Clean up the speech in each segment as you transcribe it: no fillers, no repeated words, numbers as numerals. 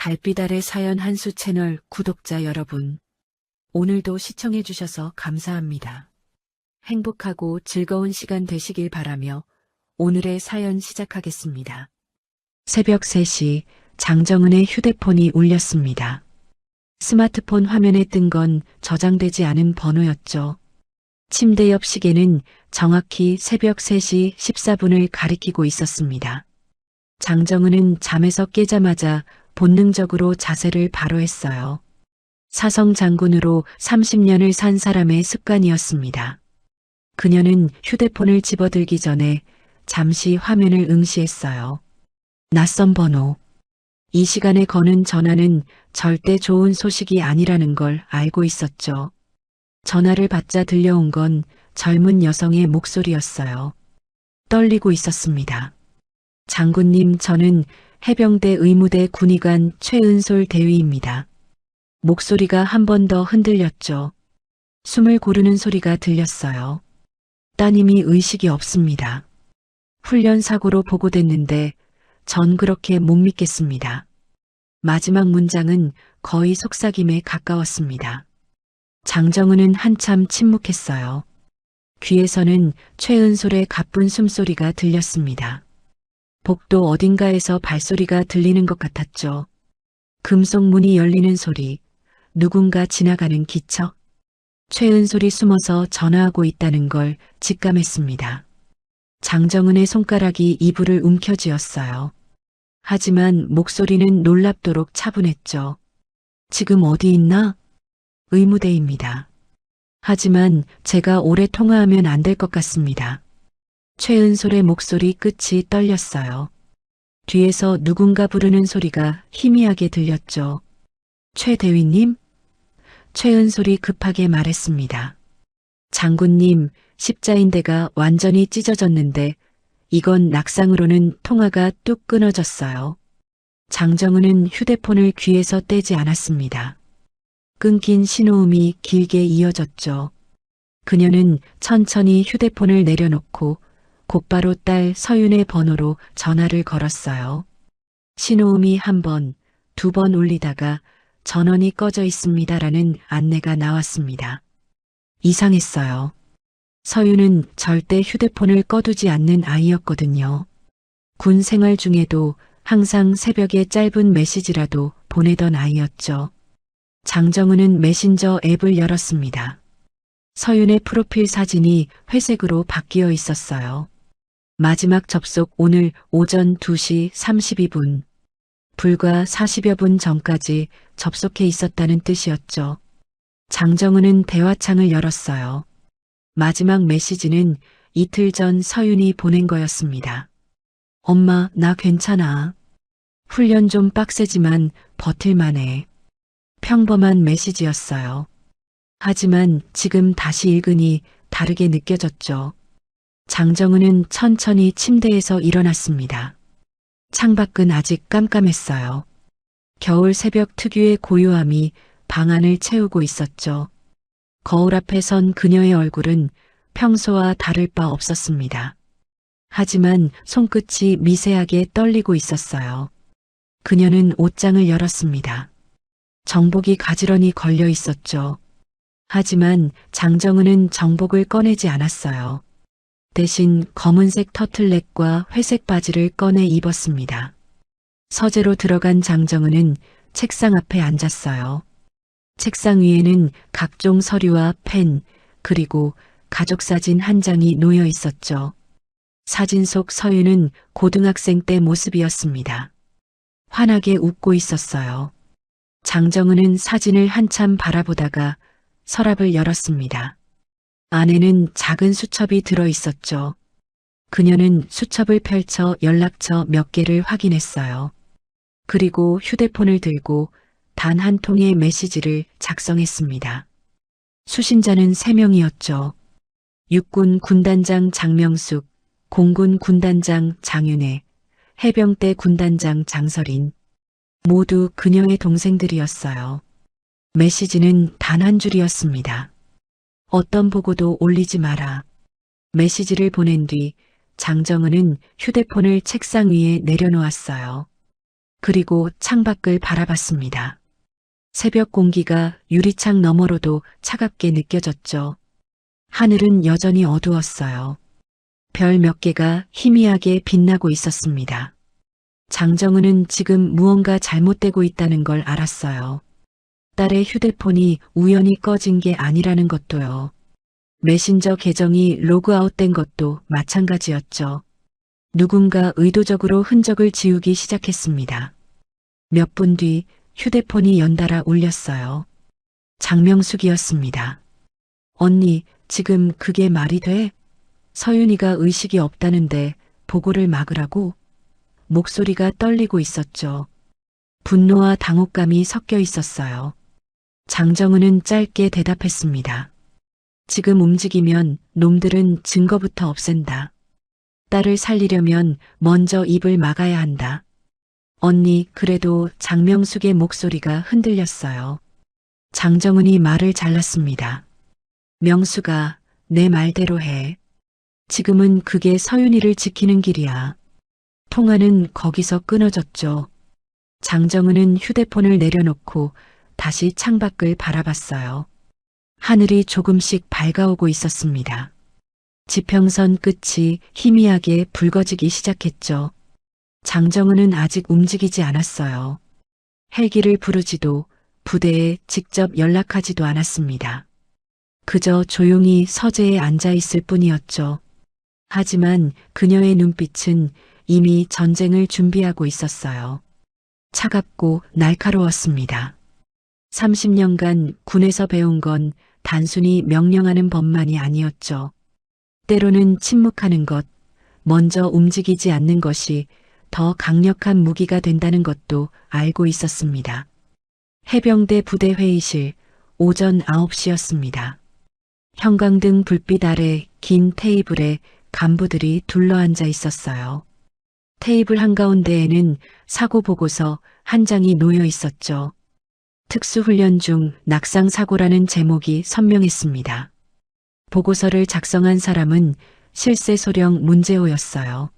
달빛 아래 사연 한수 채널 구독자 여러분, 오늘도 시청해주셔서 감사합니다. 행복하고 즐거운 시간 되시길 바라며 오늘의 사연 시작하겠습니다. 새벽 3시 장정은의 휴대폰이 울렸습니다. 스마트폰 화면에 뜬 건 저장되지 않은 번호였죠. 침대 옆 시계는 정확히 새벽 3시 14분을 가리키고 있었습니다. 장정은은 잠에서 깨자마자 본능적으로 자세를 바로 했어요. 사성 장군으로 30년을 산 사람의 습관이었습니다. 그녀는 휴대폰을 집어들기 전에 잠시 화면을 응시했어요. 낯선 번호. 이 시간에 거는 전화는 절대 좋은 소식이 아니라는 걸 알고 있었죠. 전화를 받자 들려온 건 젊은 여성의 목소리였어요. 떨리고 있었습니다. 장군님, 저는 해병대 의무대 군의관 최은솔 대위입니다. 목소리가 한 번 더 흔들렸죠. 숨을 고르는 소리가 들렸어요. 따님이 의식이 없습니다. 훈련 사고로 보고됐는데 전 그렇게 못 믿겠습니다. 마지막 문장은 거의 속삭임에 가까웠습니다. 장정은은 한참 침묵했어요. 귀에서는 최은솔의 가쁜 숨소리가 들렸습니다. 복도 어딘가에서 발소리가 들리는 것 같았죠. 금속 문이 열리는 소리, 누군가 지나가는 기척. 최은솔이 숨어서 전화하고 있다는 걸 직감했습니다. 장정은의 손가락이 이불을 움켜쥐었어요. 하지만 목소리는 놀랍도록 차분했죠. 지금 어디 있나? 의무대입니다. 하지만 제가 오래 통화하면 안 될 것 같습니다. 최은솔의 목소리 끝이 떨렸어요. 뒤에서 누군가 부르는 소리가 희미하게 들렸죠. 최 대위님? 최은솔이 급하게 말했습니다. 장군님, 십자인대가 완전히 찢어졌는데 이건 낙상으로는 통화가 뚝 끊어졌어요. 장정은은 휴대폰을 귀에서 떼지 않았습니다. 끊긴 신호음이 길게 이어졌죠. 그녀는 천천히 휴대폰을 내려놓고 곧바로 딸 서윤의 번호로 전화를 걸었어요. 신호음이 한 번, 두 번 울리다가 전원이 꺼져 있습니다라는 안내가 나왔습니다. 이상했어요. 서윤은 절대 휴대폰을 꺼두지 않는 아이였거든요. 군 생활 중에도 항상 새벽에 짧은 메시지라도 보내던 아이였죠. 장정은은 메신저 앱을 열었습니다. 서윤의 프로필 사진이 회색으로 바뀌어 있었어요. 마지막 접속 오늘 오전 2시 32분. 불과 40여 분 전까지 접속해 있었다는 뜻이었죠. 장정은은 대화창을 열었어요. 마지막 메시지는 이틀 전 서윤이 보낸 거였습니다. 엄마, 나 괜찮아. 훈련 좀 빡세지만 버틸만해. 평범한 메시지였어요. 하지만 지금 다시 읽으니 다르게 느껴졌죠. 장정은은 천천히 침대에서 일어났습니다. 창밖은 아직 깜깜했어요. 겨울 새벽 특유의 고요함이 방 안을 채우고 있었죠. 거울 앞에 선 그녀의 얼굴은 평소와 다를 바 없었습니다. 하지만 손끝이 미세하게 떨리고 있었어요. 그녀는 옷장을 열었습니다. 정복이 가지런히 걸려 있었죠. 하지만 장정은은 정복을 꺼내지 않았어요. 대신 검은색 터틀넥과 회색 바지를 꺼내 입었습니다. 서재로 들어간 장정은은 책상 앞에 앉았어요. 책상 위에는 각종 서류와 펜, 그리고 가족사진 한 장이 놓여 있었죠. 사진 속 서윤은 고등학생 때 모습이었습니다. 환하게 웃고 있었어요. 장정은은 사진을 한참 바라보다가 서랍을 열었습니다. 안에는 작은 수첩이 들어 있었죠. 그녀는 수첩을 펼쳐 연락처 몇 개를 확인했어요. 그리고 휴대폰을 들고 단 한 통의 메시지를 작성했습니다. 수신자는 3명이었죠. 육군 군단장 장명숙, 공군 군단장 장윤혜, 해병대 군단장 장설인. 모두 그녀의 동생들이었어요. 메시지는 단 한 줄이었습니다. 어떤 보고도 올리지 마라. 메시지를 보낸 뒤 장정은은 휴대폰을 책상 위에 내려놓았어요. 그리고 창밖을 바라봤습니다. 새벽 공기가 유리창 너머로도 차갑게 느껴졌죠. 하늘은 여전히 어두웠어요. 별 몇 개가 희미하게 빛나고 있었습니다. 장정은은 지금 무언가 잘못되고 있다는 걸 알았어요. 딸의 휴대폰이 우연히 꺼진 게 아니라는 것도요. 메신저 계정이 로그아웃된 것도 마찬가지였죠. 누군가 의도적으로 흔적을 지우기 시작했습니다. 몇 분 뒤 휴대폰이 연달아 울렸어요. 장명숙이었습니다. 언니, 지금 그게 말이 돼? 서윤이가 의식이 없다는데 보고를 막으라고? 목소리가 떨리고 있었죠. 분노와 당혹감이 섞여 있었어요. 장정은은 짧게 대답했습니다. 지금 움직이면 놈들은 증거부터 없앤다. 딸을 살리려면 먼저 입을 막아야 한다. 언니, 그래도 장명숙의 목소리가 흔들렸어요. 장정은이 말을 잘랐습니다. 명숙아, 내 말대로 해. 지금은 그게 서윤이를 지키는 길이야. 통화는 거기서 끊어졌죠. 장정은은 휴대폰을 내려놓고 다시 창밖을 바라봤어요. 하늘이 조금씩 밝아오고 있었습니다. 지평선 끝이 희미하게 붉어지기 시작했죠. 장정은은 아직 움직이지 않았어요. 헬기를 부르지도 부대에 직접 연락하지도 않았습니다. 그저 조용히 서재에 앉아 있을 뿐이었죠. 하지만 그녀의 눈빛은 이미 전쟁을 준비하고 있었어요. 차갑고 날카로웠습니다. 30년간 군에서 배운 건 단순히 명령하는 법만이 아니었죠. 때로는 침묵하는 것, 먼저 움직이지 않는 것이 더 강력한 무기가 된다는 것도 알고 있었습니다. 해병대 부대 회의실, 오전 9시였습니다. 형광등 불빛 아래 긴 테이블에 간부들이 둘러앉아 있었어요. 테이블 한가운데에는 사고 보고서 한 장이 놓여 있었죠. 특수훈련 중 낙상사고라는 제목이 선명했습니다. 보고서를 작성한 사람은 실세소령 문재호였어요.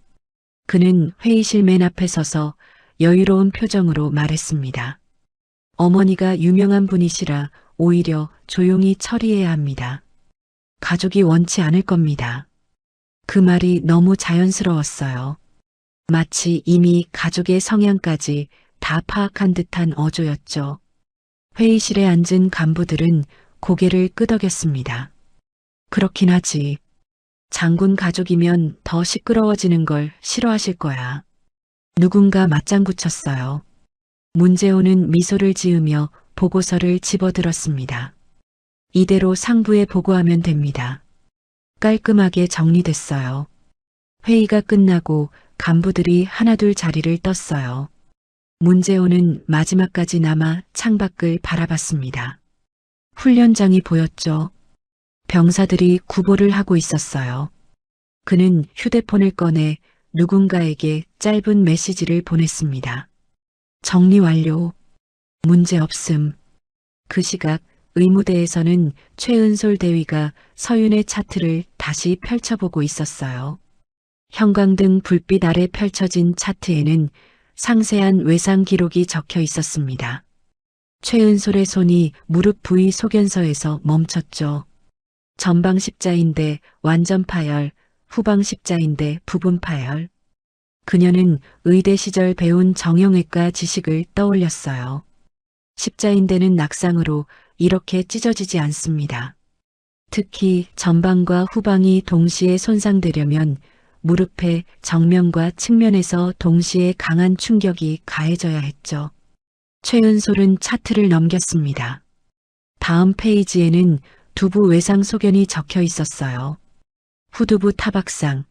그는 회의실 맨 앞에 서서 여유로운 표정으로 말했습니다. 어머니가 유명한 분이시라 오히려 조용히 처리해야 합니다. 가족이 원치 않을 겁니다. 그 말이 너무 자연스러웠어요. 마치 이미 가족의 성향까지 다 파악한 듯한 어조였죠. 회의실에 앉은 간부들은 고개를 끄덕였습니다. 그렇긴 하지. 장군 가족이면 더 시끄러워지는 걸 싫어하실 거야. 누군가 맞장구 쳤어요. 문재호는 미소를 지으며 보고서를 집어들었습니다. 이대로 상부에 보고하면 됩니다. 깔끔하게 정리됐어요. 회의가 끝나고 간부들이 하나둘 자리를 떴어요. 문재호는 마지막까지 남아 창밖을 바라봤습니다. 훈련장이 보였죠. 병사들이 구보를 하고 있었어요. 그는 휴대폰을 꺼내 누군가에게 짧은 메시지를 보냈습니다. 정리 완료. 문제 없음. 그 시각 의무대에서는 최은솔 대위가 서윤의 차트를 다시 펼쳐보고 있었어요. 형광등 불빛 아래 펼쳐진 차트에는 상세한 외상 기록이 적혀 있었습니다. 최은솔의 손이 무릎 부위 소견서에서 멈췄죠. 전방 십자인대 완전 파열, 후방 십자인대 부분 파열. 그녀는 의대 시절 배운 정형외과 지식을 떠올렸어요. 십자인대는 낙상으로 이렇게 찢어지지 않습니다. 특히 전방과 후방이 동시에 손상되려면 무릎의 정면과 측면에서 동시에 강한 충격이 가해져야 했죠. 최은솔은 차트를 넘겼습니다. 다음 페이지에는 두부 외상 소견이 적혀 있었어요. 후두부 타박상,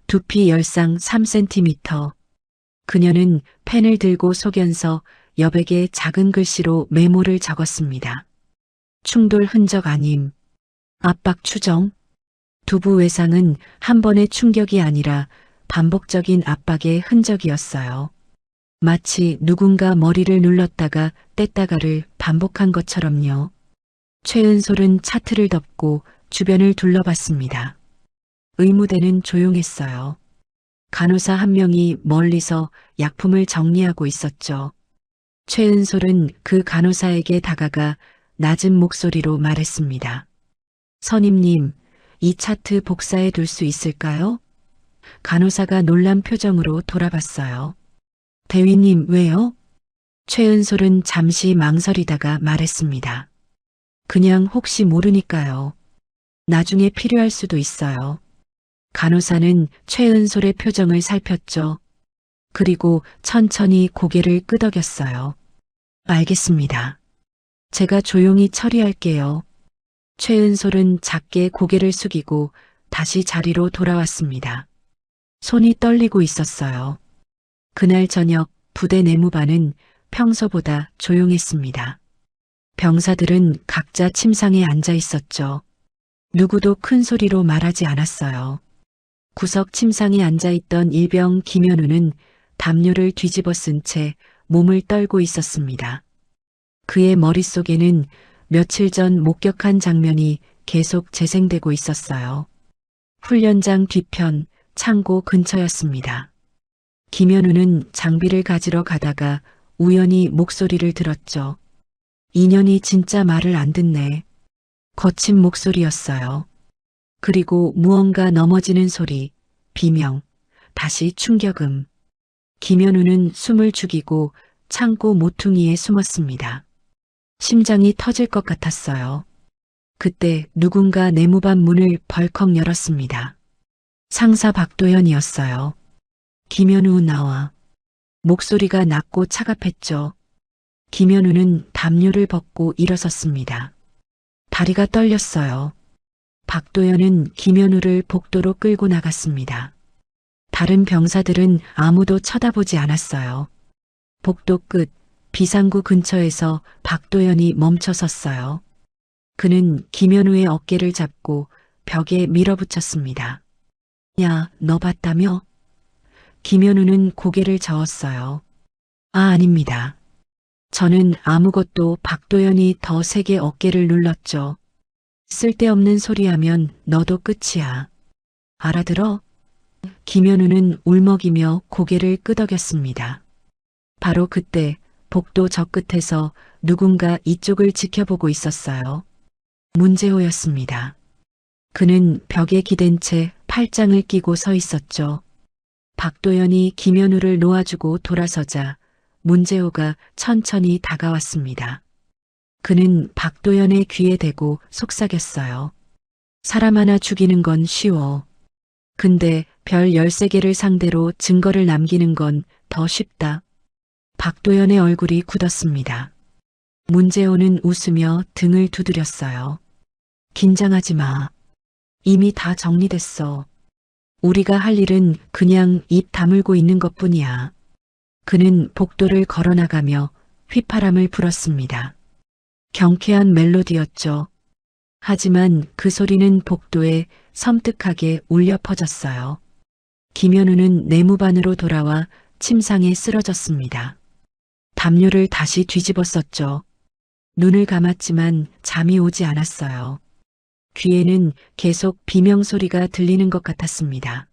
두피 열상 3cm. 그녀는 펜을 들고 소견서 여백에 작은 글씨로 메모를 적었습니다. 충돌 흔적 아님. 압박 추정. 두부 외상은 한 번의 충격이 아니라 반복적인 압박의 흔적이었어요. 마치 누군가 머리를 눌렀다가 뗐다가를 반복한 것처럼요. 최은솔은 차트를 덮고 주변을 둘러봤습니다. 의무대는 조용했어요. 간호사 한 명이 멀리서 약품을 정리하고 있었죠. 최은솔은 그 간호사에게 다가가 낮은 목소리로 말했습니다. 선임님, 이 차트 복사해 둘 수 있을까요? 간호사가 놀란 표정으로 돌아봤어요. 대위님, 왜요? 최은솔은 잠시 망설이다가 말했습니다. 그냥 혹시 모르니까요. 나중에 필요할 수도 있어요. 간호사는 최은솔의 표정을 살폈죠. 그리고 천천히 고개를 끄덕였어요. 알겠습니다. 제가 조용히 처리할게요. 최은솔은 작게 고개를 숙이고 다시 자리로 돌아왔습니다. 손이 떨리고 있었어요. 그날 저녁 부대 내무반은 평소보다 조용했습니다. 병사들은 각자 침상에 앉아 있었죠. 누구도 큰 소리로 말하지 않았어요. 구석 침상에 앉아있던 일병 김현우는 담요를 뒤집어 쓴 채 몸을 떨고 있었습니다. 그의 머릿속에는 며칠 전 목격한 장면이 계속 재생되고 있었어요. 훈련장 뒤편 창고 근처였습니다. 김현우는 장비를 가지러 가다가 우연히 목소리를 들었죠. 인연이 진짜 말을 안 듣네. 거친 목소리였어요. 그리고 무언가 넘어지는 소리, 비명, 다시 충격음. 김현우는 숨을 죽이고 창고 모퉁이에 숨었습니다. 심장이 터질 것 같았어요. 그때 누군가 내무반 문을 벌컥 열었습니다. 상사 박도연이었어요. 김현우 나와. 목소리가 낮고 차갑했죠. 김현우는 담요를 벗고 일어섰습니다. 다리가 떨렸어요. 박도연은 김현우를 복도로 끌고 나갔습니다. 다른 병사들은 아무도 쳐다보지 않았어요. 복도 끝 비상구 근처에서 박도연이 멈춰 섰어요. 그는 김현우의 어깨를 잡고 벽에 밀어붙였습니다. 야, 너 봤다며? 김현우는 고개를 저었어요. 아, 아닙니다. 저는 아무것도. 박도연이 더 세게 어깨를 눌렀죠. 쓸데없는 소리하면 너도 끝이야. 알아들어? 김현우는 울먹이며 고개를 끄덕였습니다. 바로 그때 복도 저 끝에서 누군가 이쪽을 지켜보고 있었어요. 문재호였습니다. 그는 벽에 기댄 채 팔짱을 끼고 서 있었죠. 박도연이 김현우를 놓아주고 돌아서자 문재호가 천천히 다가왔습니다. 그는 박도연의 귀에 대고 속삭였어요. 사람 하나 죽이는 건 쉬워. 근데 별 13개를 상대로 증거를 남기는 건 더 쉽다. 박도연의 얼굴이 굳었습니다. 문재호는 웃으며 등을 두드렸어요. 긴장하지 마. 이미 다 정리됐어. 우리가 할 일은 그냥 입 다물고 있는 것뿐이야. 그는 복도를 걸어나가며 휘파람을 불었습니다. 경쾌한 멜로디였죠. 하지만 그 소리는 복도에 섬뜩하게 울려 퍼졌어요. 김현우는 내무반으로 돌아와 침상에 쓰러졌습니다. 담요를 다시 뒤집어 썼죠. 눈을 감았지만 잠이 오지 않았어요. 귀에는 계속 비명소리가 들리는 것 같았습니다.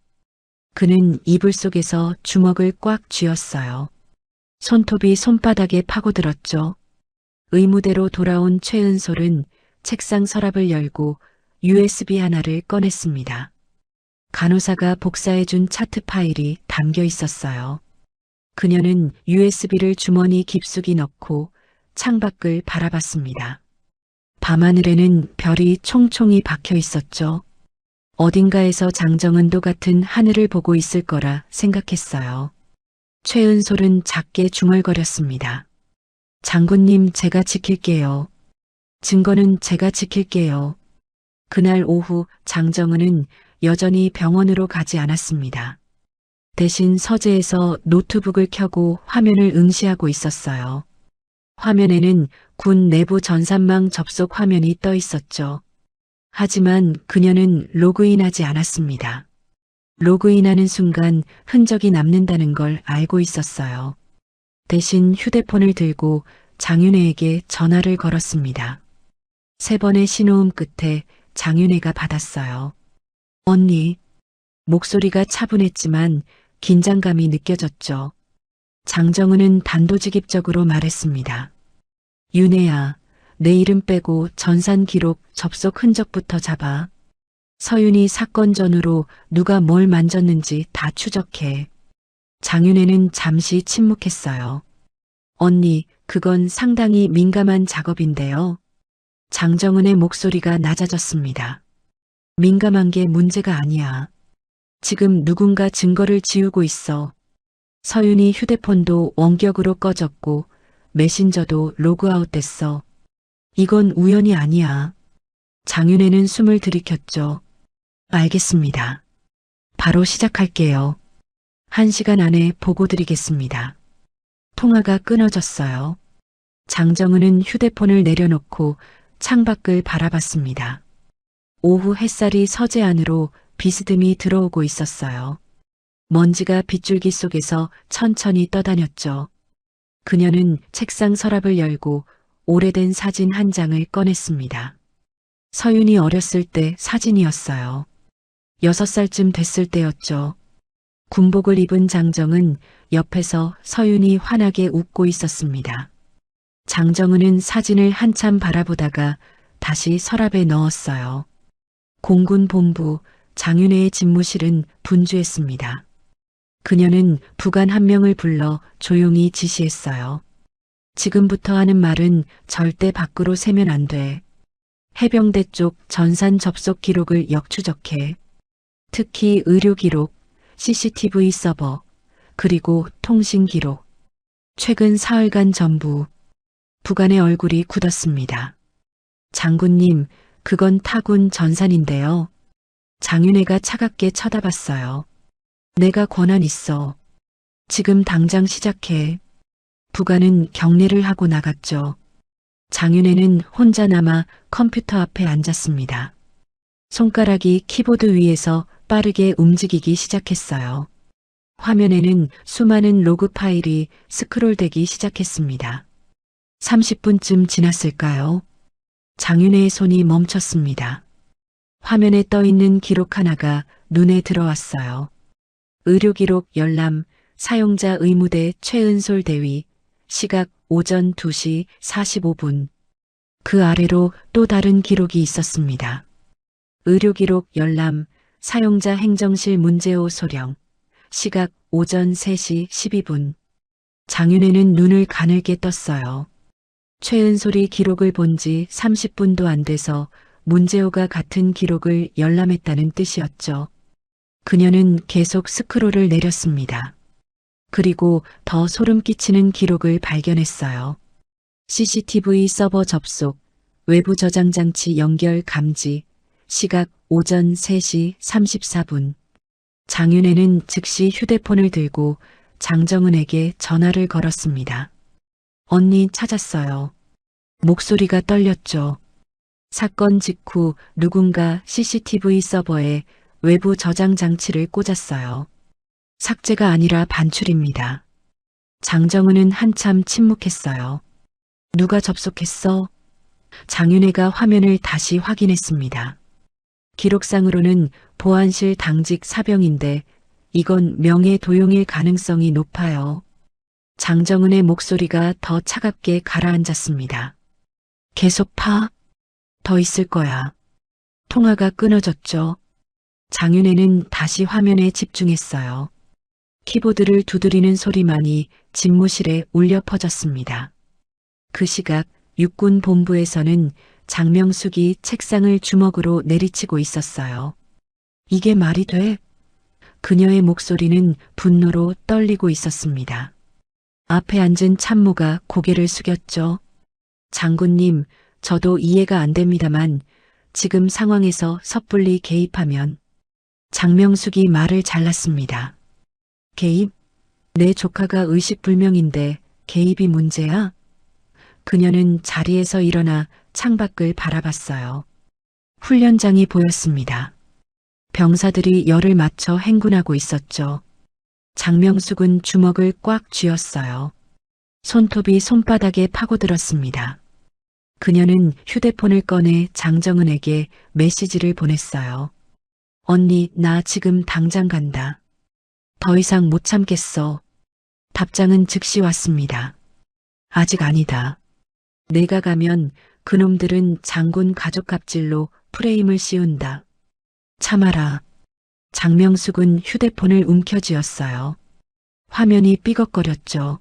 그는 이불 속에서 주먹을 꽉 쥐었어요. 손톱이 손바닥에 파고들었죠. 의무대로 돌아온 최은솔은 책상 서랍을 열고 USB 하나를 꺼냈습니다. 간호사가 복사해준 차트 파일이 담겨 있었어요. 그녀는 USB를 주머니 깊숙이 넣고 창밖을 바라봤습니다. 밤하늘에는 별이 총총히 박혀 있었죠. 어딘가에서 장정은도 같은 하늘을 보고 있을 거라 생각했어요. 최은솔은 작게 중얼거렸습니다. 장군님, 제가 지킬게요. 증거는 제가 지킬게요. 그날 오후 장정은은 여전히 병원으로 가지 않았습니다. 대신 서재에서 노트북을 켜고 화면을 응시하고 있었어요. 화면에는 군 내부 전산망 접속 화면이 떠 있었죠. 하지만 그녀는 로그인하지 않았습니다. 로그인하는 순간 흔적이 남는다는 걸 알고 있었어요. 대신 휴대폰을 들고 장윤혜에게 전화를 걸었습니다. 3번의 신호음 끝에 장윤혜가 받았어요. 언니. 목소리가 차분했지만 긴장감이 느껴졌죠. 장정은은 단도직입적으로 말했습니다. 윤혜야, 내 이름 빼고 전산 기록 접속 흔적부터 잡아. 서윤이 사건 전후로 누가 뭘 만졌는지 다 추적해. 장윤혜는 잠시 침묵했어요. 언니, 그건 상당히 민감한 작업인데요. 장정은의 목소리가 낮아졌습니다. 민감한 게 문제가 아니야. 지금 누군가 증거를 지우고 있어. 서윤이 휴대폰도 원격으로 꺼졌고 메신저도 로그아웃 됐어. 이건 우연이 아니야. 장윤혜는 숨을 들이켰죠. 알겠습니다. 바로 시작할게요. 1시간 안에 보고 드리겠습니다. 통화가 끊어졌어요. 장정은은 휴대폰을 내려놓고 창밖을 바라봤습니다. 오후 햇살이 서재 안으로 비스듬히 들어오고 있었어요. 먼지가 빗줄기 속에서 천천히 떠다녔죠. 그녀는 책상 서랍을 열고 오래된 사진 한 장을 꺼냈습니다. 서윤이 어렸을 때 사진이었어요. 6살쯤 됐을 때였죠. 군복을 입은 장정은 옆에서 서윤이 환하게 웃고 있었습니다. 장정은은 사진을 한참 바라보다가 다시 서랍에 넣었어요. 공군 본부 장윤혜의 집무실은 분주했습니다. 그녀는 부관 한 명을 불러 조용히 지시했어요. 지금부터 하는 말은 절대 밖으로 새면 안 돼. 해병대 쪽 전산 접속 기록을 역추적해. 특히 의료 기록, CCTV 서버, 그리고 통신 기록. 최근 사흘간 전부. 부관의 얼굴이 굳었습니다. 장군님, 그건 타군 전산인데요. 장윤혜가 차갑게 쳐다봤어요. 내가 권한 있어. 지금 당장 시작해. 부관은 경례를 하고 나갔죠. 장윤혜는 혼자 남아 컴퓨터 앞에 앉았습니다. 손가락이 키보드 위에서 빠르게 움직이기 시작했어요. 화면에는 수많은 로그 파일이 스크롤되기 시작했습니다. 30분쯤 지났을까요? 장윤혜의 손이 멈췄습니다. 화면에 떠 있는 기록 하나가 눈에 들어왔어요. 의료기록 열람, 사용자 의무대 최은솔 대위, 시각 오전 2시 45분. 그 아래로 또 다른 기록이 있었습니다. 의료기록 열람, 사용자 행정실 문재호 소령, 시각 오전 3시 12분. 장윤혜는 눈을 가늘게 떴어요. 최은솔이 기록을 본 지 30분도 안 돼서 문재호가 같은 기록을 열람했다는 뜻이었죠. 그녀는 계속 스크롤을 내렸습니다. 그리고 더 소름 끼치는 기록을 발견했어요. CCTV 서버 접속, 외부 저장 장치 연결 감지, 시각 오전 3시 34분. 장윤혜는 즉시 휴대폰을 들고 장정은에게 전화를 걸었습니다. 언니 찾았어요. 목소리가 떨렸죠. 사건 직후 누군가 CCTV 서버에 외부 저장 장치를 꽂았어요. 삭제가 아니라 반출입니다. 장정은은 한참 침묵했어요. 누가 접속했어? 장윤혜가 화면을 다시 확인했습니다. 기록상으로는 보안실 당직 사병인데 이건 명예 도용일 가능성이 높아요. 장정은의 목소리가 더 차갑게 가라앉았습니다. 계속 파? 더 있을 거야. 통화가 끊어졌죠. 장윤혜는 다시 화면에 집중했어요. 키보드를 두드리는 소리만이 집무실에 울려 퍼졌습니다. 그 시각 육군 본부에서는 장명숙이 책상을 주먹으로 내리치고 있었어요. 이게 말이 돼? 그녀의 목소리는 분노로 떨리고 있었습니다. 앞에 앉은 참모가 고개를 숙였죠. 장군님, 저도 이해가 안 됩니다만 지금 상황에서 섣불리 개입하면. 장명숙이 말을 잘랐습니다. 개입? 내 조카가 의식불명인데 개입이 문제야? 그녀는 자리에서 일어나 창밖을 바라봤어요. 훈련장이 보였습니다. 병사들이 열을 맞춰 행군하고 있었죠. 장명숙은 주먹을 꽉 쥐었어요. 손톱이 손바닥에 파고들었습니다. 그녀는 휴대폰을 꺼내 장정은에게 메시지를 보냈어요. 언니, 나 지금 당장 간다. 더 이상 못 참겠어. 답장은 즉시 왔습니다. 아직 아니다. 내가 가면 그놈들은 장군 가족 갑질로 프레임을 씌운다. 참아라. 장명숙은 휴대폰을 움켜쥐었어요. 화면이 삐걱거렸죠.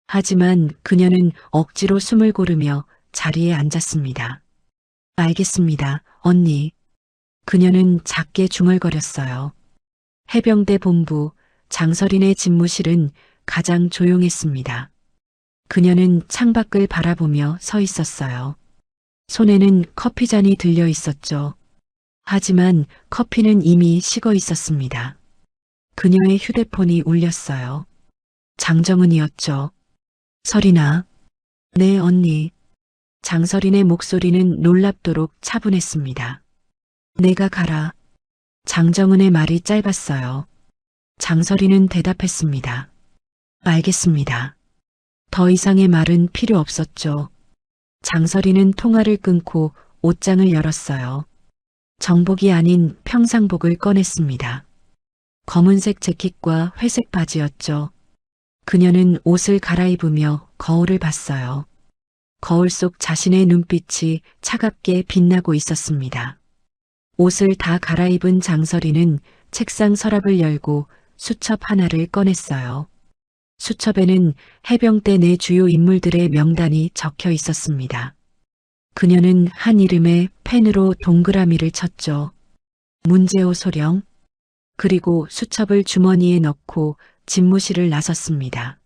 하지만 그녀는 억지로 숨을 고르며 자리에 앉았습니다. 알겠습니다, 언니. 그녀는 작게 중얼거렸어요. 해병대 본부, 장서린의 집무실은 가장 조용했습니다. 그녀는 창밖을 바라보며 서 있었어요. 손에는 커피잔이 들려 있었죠. 하지만 커피는 이미 식어 있었습니다. 그녀의 휴대폰이 울렸어요. 장정은이었죠. 서린아. 네, 언니. 장서린의 목소리는 놀랍도록 차분했습니다. 내가 가라. 장정은의 말이 짧았어요. 장서린은 대답했습니다. 알겠습니다. 더 이상의 말은 필요 없었죠. 장서린은 통화를 끊고 옷장을 열었어요. 정복이 아닌 평상복을 꺼냈습니다. 검은색 재킷과 회색 바지였죠. 그녀는 옷을 갈아입으며 거울을 봤어요. 거울 속 자신의 눈빛이 차갑게 빛나고 있었습니다. 옷을 다 갈아입은 장서린은 책상 서랍을 열고 수첩 하나를 꺼냈어요. 수첩에는 해병대 내 주요 인물들의 명단이 적혀 있었습니다. 그녀는 한 이름에 펜으로 동그라미를 쳤죠. 문제호 소령. 그리고 수첩을 주머니에 넣고 집무실을 나섰습니다.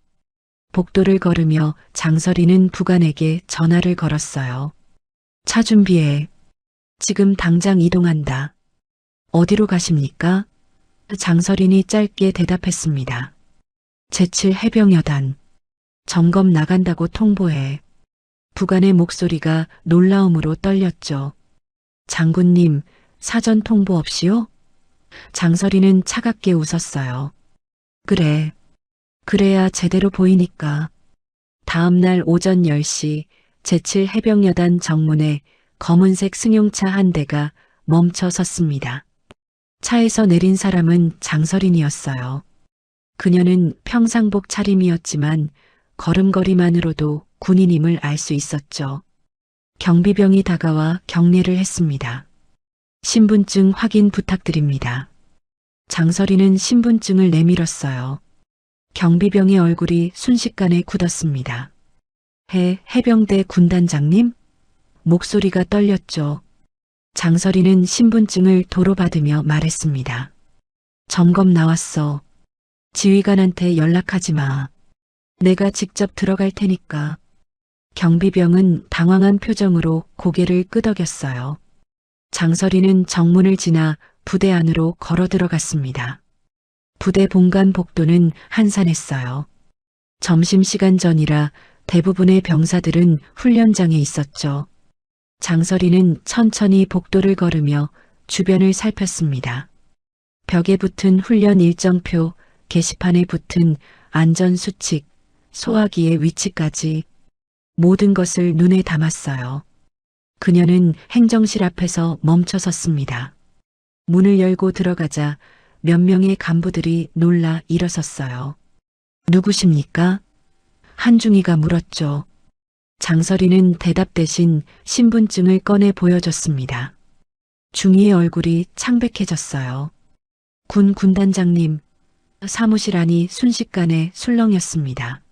복도를 걸으며 장서린은 부관에게 전화를 걸었어요. 차 준비해. 지금 당장 이동한다. 어디로 가십니까? 장서린이 짧게 대답했습니다. 제7 해병여단. 점검 나간다고 통보해. 부관의 목소리가 놀라움으로 떨렸죠. 장군님, 사전 통보 없이요? 장서린은 차갑게 웃었어요. 그래. 그래야 제대로 보이니까. 다음 날 오전 10시 제7 해병여단 정문에 검은색 승용차 한 대가 멈춰 섰습니다. 차에서 내린 사람은 장서린이었어요. 그녀는 평상복 차림이었지만 걸음걸이만으로도 군인임을 알 수 있었죠. 경비병이 다가와 경례를 했습니다. 신분증 확인 부탁드립니다. 장서린은 신분증을 내밀었어요. 경비병의 얼굴이 순식간에 굳었습니다. 해병대 군단장님? 목소리가 떨렸죠. 장서린은 신분증을 도로 받으며 말했습니다. 점검 나왔어. 지휘관한테 연락하지 마. 내가 직접 들어갈 테니까. 경비병은 당황한 표정으로 고개를 끄덕였어요. 장서린은 정문을 지나 부대 안으로 걸어 들어갔습니다. 부대 본관 복도는 한산했어요. 점심시간 전이라 대부분의 병사들은 훈련장에 있었죠. 장서린은 천천히 복도를 걸으며 주변을 살폈습니다. 벽에 붙은 훈련 일정표, 게시판에 붙은 안전수칙, 소화기의 위치까지 모든 것을 눈에 담았어요. 그녀는 행정실 앞에서 멈춰 섰습니다. 문을 열고 들어가자 몇 명의 간부들이 놀라 일어섰어요. 누구십니까? 한중이가 물었죠. 장서린은 대답 대신 신분증을 꺼내 보여줬습니다. 중이의 얼굴이 창백해졌어요. 군단장님, 사무실 안이 순식간에 술렁였습니다.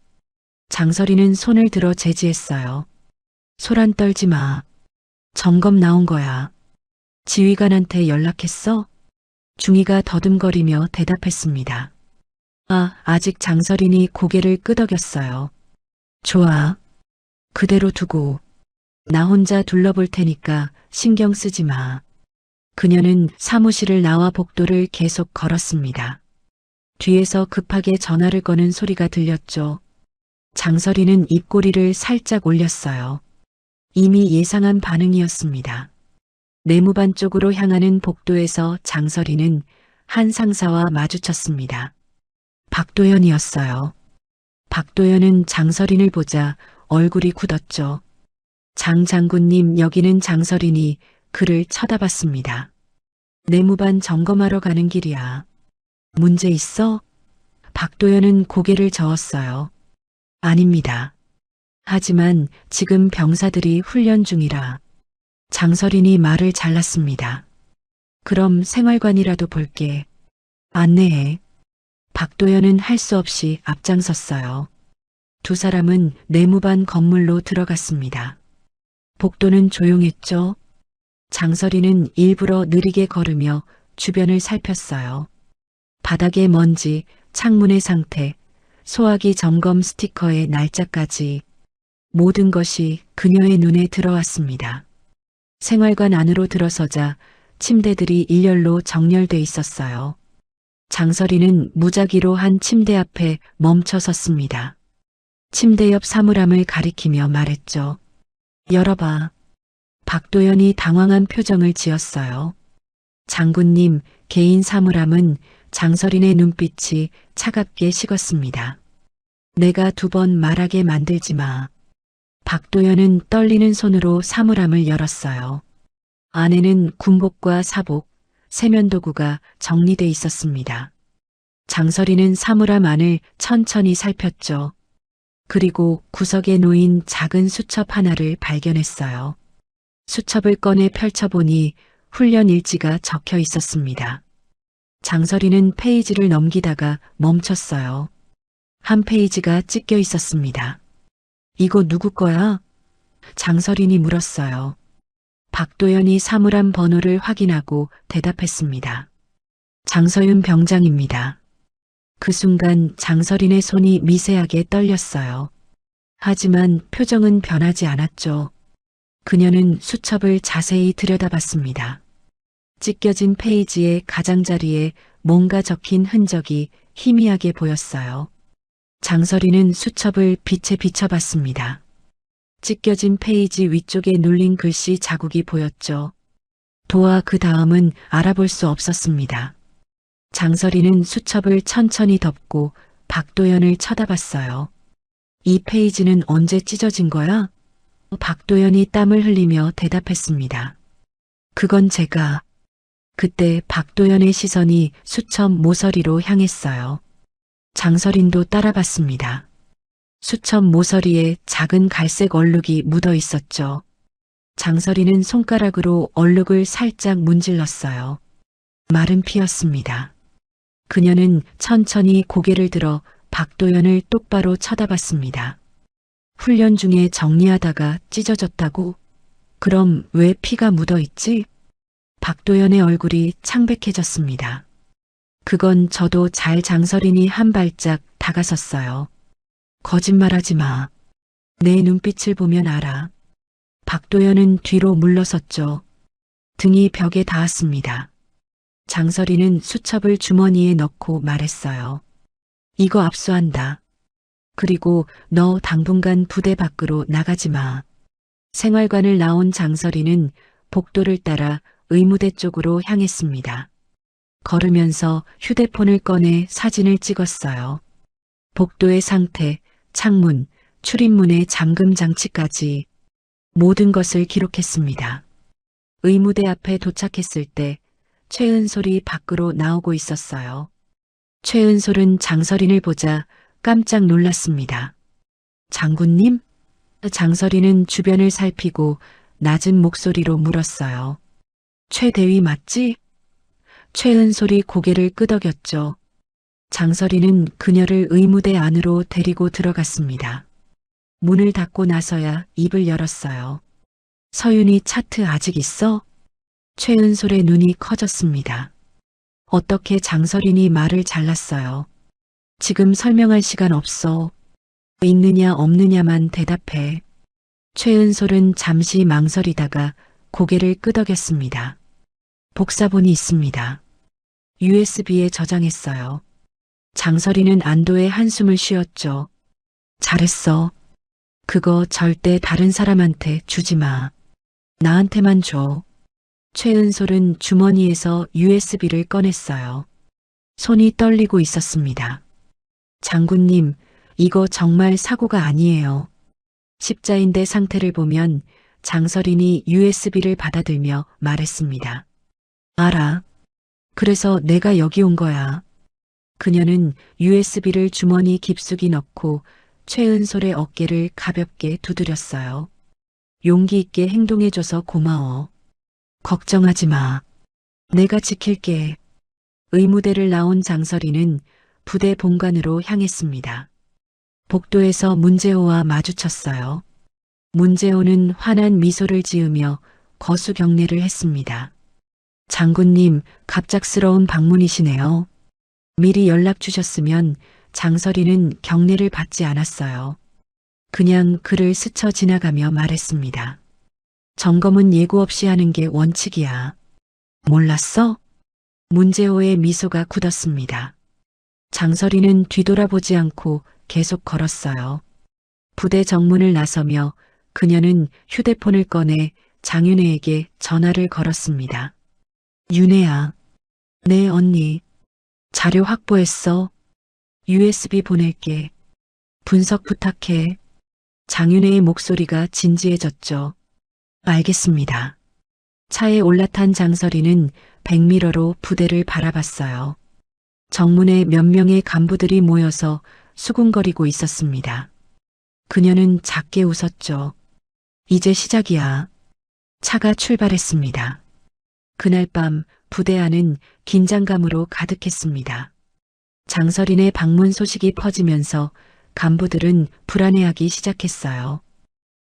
장서린은 손을 들어 제지했어요. 소란 떨지 마. 점검 나온 거야. 지휘관한테 연락했어? 중이가 더듬거리며 대답했습니다. 아직 장서린이 고개를 끄덕였어요. 좋아. 그대로 두고. 나 혼자 둘러볼 테니까 신경 쓰지 마. 그녀는 사무실을 나와 복도를 계속 걸었습니다. 뒤에서 급하게 전화를 거는 소리가 들렸죠. 장서린은 입꼬리를 살짝 올렸어요. 이미 예상한 반응이었습니다. 내무반 쪽으로 향하는 복도에서 장서린은 한 상사와 마주쳤습니다. 박도연이었어요. 박도연은 장서린을 보자 얼굴이 굳었죠. 장 장군님, 여기는 장서린이 그를 쳐다봤습니다. 내무반 점검하러 가는 길이야. 문제 있어? 박도연은 고개를 저었어요. 아닙니다. 하지만 지금 병사들이 훈련 중이라. 장서린이 말을 잘랐습니다. 그럼 생활관이라도 볼게. 안내해. 박도연은 할 수 없이 앞장섰어요. 두 사람은 내무반 건물로 들어갔습니다. 복도는 조용했죠. 장서린은 일부러 느리게 걸으며 주변을 살폈어요. 바닥의 먼지, 창문의 상태, 소화기 점검 스티커의 날짜까지 모든 것이 그녀의 눈에 들어왔습니다. 생활관 안으로 들어서자 침대들이 일렬로 정렬돼 있었어요. 장서린은 무작위로 한 침대 앞에 멈춰 섰습니다. 침대 옆 사물함을 가리키며 말했죠. 열어봐. 박도연이 당황한 표정을 지었어요. 장군님, 개인 사물함은 장서린의 눈빛이 차갑게 식었습니다. 내가 두 번 말하게 만들지 마. 박도연은 떨리는 손으로 사물함을 열었어요. 안에는 군복과 사복, 세면도구가 정리돼 있었습니다. 장서린은 사물함 안을 천천히 살폈죠. 그리고 구석에 놓인 작은 수첩 하나를 발견했어요. 수첩을 꺼내 펼쳐보니 훈련 일지가 적혀 있었습니다. 장서린은 페이지를 넘기다가 멈췄어요. 한 페이지가 찢겨 있었습니다. 이거 누구 거야? 장서린이 물었어요. 박도연이 사물함 번호를 확인하고 대답했습니다. 장서윤 병장입니다. 그 순간 장서린의 손이 미세하게 떨렸어요. 하지만 표정은 변하지 않았죠. 그녀는 수첩을 자세히 들여다봤습니다. 찢겨진 페이지의 가장자리에 뭔가 적힌 흔적이 희미하게 보였어요. 장서린은 수첩을 빛에 비춰봤습니다. 찢겨진 페이지 위쪽에 눌린 글씨 자국이 보였죠. 도와 그 다음은 알아볼 수 없었습니다. 장서린은 수첩을 천천히 덮고 박도연을 쳐다봤어요. 이 페이지는 언제 찢어진 거야? 박도연이 땀을 흘리며 대답했습니다. 그건 제가. 그때 박도연의 시선이 수첩 모서리로 향했어요. 장서린도 따라봤습니다. 수첩 모서리에 작은 갈색 얼룩이 묻어 있었죠. 장서린은 손가락으로 얼룩을 살짝 문질렀어요. 마른 피였습니다. 그녀는 천천히 고개를 들어 박도연을 똑바로 쳐다봤습니다. 훈련 중에 정리하다가 찢어졌다고? 그럼 왜 피가 묻어 있지? 박도연의 얼굴이 창백해졌습니다. 그건 저도 잘. 장서린이 한 발짝 다가섰어요. 거짓말하지 마. 내 눈빛을 보면 알아. 박도연은 뒤로 물러섰죠. 등이 벽에 닿았습니다. 장서린은 수첩을 주머니에 넣고 말했어요. 이거 압수한다. 그리고 너 당분간 부대 밖으로 나가지 마. 생활관을 나온 장서린은 복도를 따라 의무대 쪽으로 향했습니다. 걸으면서 휴대폰을 꺼내 사진을 찍었어요. 복도의 상태, 창문, 출입문의 잠금 장치까지 모든 것을 기록했습니다. 의무대 앞에 도착했을 때 최은솔이 밖으로 나오고 있었어요. 최은솔은 장서린을 보자 깜짝 놀랐습니다. 장군님? 장서린은 주변을 살피고 낮은 목소리로 물었어요. 최 대위 맞지? 최은솔이 고개를 끄덕였죠. 장서린은 그녀를 의무대 안으로 데리고 들어갔습니다. 문을 닫고 나서야 입을 열었어요. 서윤이 차트 아직 있어? 최은솔의 눈이 커졌습니다. 어떻게 장서린이 말을 잘랐어요. 지금 설명할 시간 없어. 있느냐 없느냐만 대답해. 최은솔은 잠시 망설이다가 고개를 끄덕였습니다. 복사본이 있습니다. USB에 저장했어요. 장서린은 안도의 한숨을 쉬었죠. 잘했어. 그거 절대 다른 사람한테 주지 마. 나한테만 줘. 최은솔은 주머니에서 USB를 꺼냈어요. 손이 떨리고 있었습니다. 장군님, 이거 정말 사고가 아니에요. 십자인대 상태를 보면 장서린이 USB를 받아들며 말했습니다. 알아. 그래서 내가 여기 온 거야. 그녀는 USB를 주머니 깊숙이 넣고 최은솔의 어깨를 가볍게 두드렸어요. 용기 있게 행동해줘서 고마워. 걱정하지 마. 내가 지킬게. 의무대를 나온 장설이는 부대 본관으로 향했습니다. 복도에서 문재호와 마주쳤어요. 문재호는 환한 미소를 지으며 거수 경례를 했습니다. 장군님, 갑작스러운 방문이시네요. 미리 연락 주셨으면 장설이는 경례를 받지 않았어요. 그냥 그를 스쳐 지나가며 말했습니다. 점검은 예고 없이 하는 게 원칙이야. 몰랐어? 문재호의 미소가 굳었습니다. 장설이는 뒤돌아보지 않고 계속 걸었어요. 부대 정문을 나서며 그녀는 휴대폰을 꺼내 장윤혜에게 전화를 걸었습니다. 윤혜야. 네, 언니. 자료 확보했어. USB 보낼게. 분석 부탁해. 장윤혜의 목소리가 진지해졌죠. 알겠습니다. 차에 올라탄 장설이는 백미러로 부대를 바라봤어요. 정문에 몇 명의 간부들이 모여서 수군거리고 있었습니다. 그녀는 작게 웃었죠. 이제 시작이야. 차가 출발했습니다. 그날 밤 부대 안은 긴장감으로 가득했습니다. 장설인의 방문 소식이 퍼지면서 간부들은 불안해하기 시작했어요.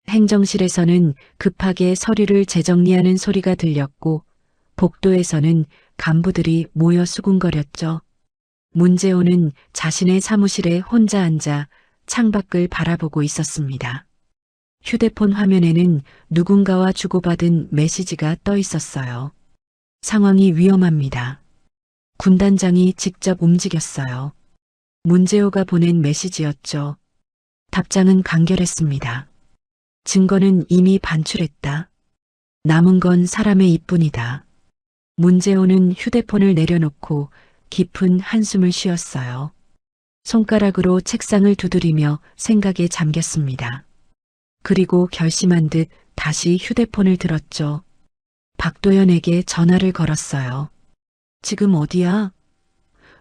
행정실에서는 급하게 서류를 재정리하는 소리가 들렸고 복도에서는 간부들이 모여 수군거렸죠. 문재호는 자신의 사무실에 혼자 앉아 창밖을 바라보고 있었습니다. 휴대폰 화면에는 누군가와 주고받은 메시지가 떠 있었어요. 상황이 위험합니다. 군단장이 직접 움직였어요. 문재호가 보낸 메시지였죠. 답장은 간결했습니다. 증거는 이미 반출했다. 남은 건 사람의 입뿐이다. 문재호는 휴대폰을 내려놓고 깊은 한숨을 쉬었어요. 손가락으로 책상을 두드리며 생각에 잠겼습니다. 그리고 결심한 듯 다시 휴대폰을 들었죠. 박도연에게 전화를 걸었어요. 지금 어디야?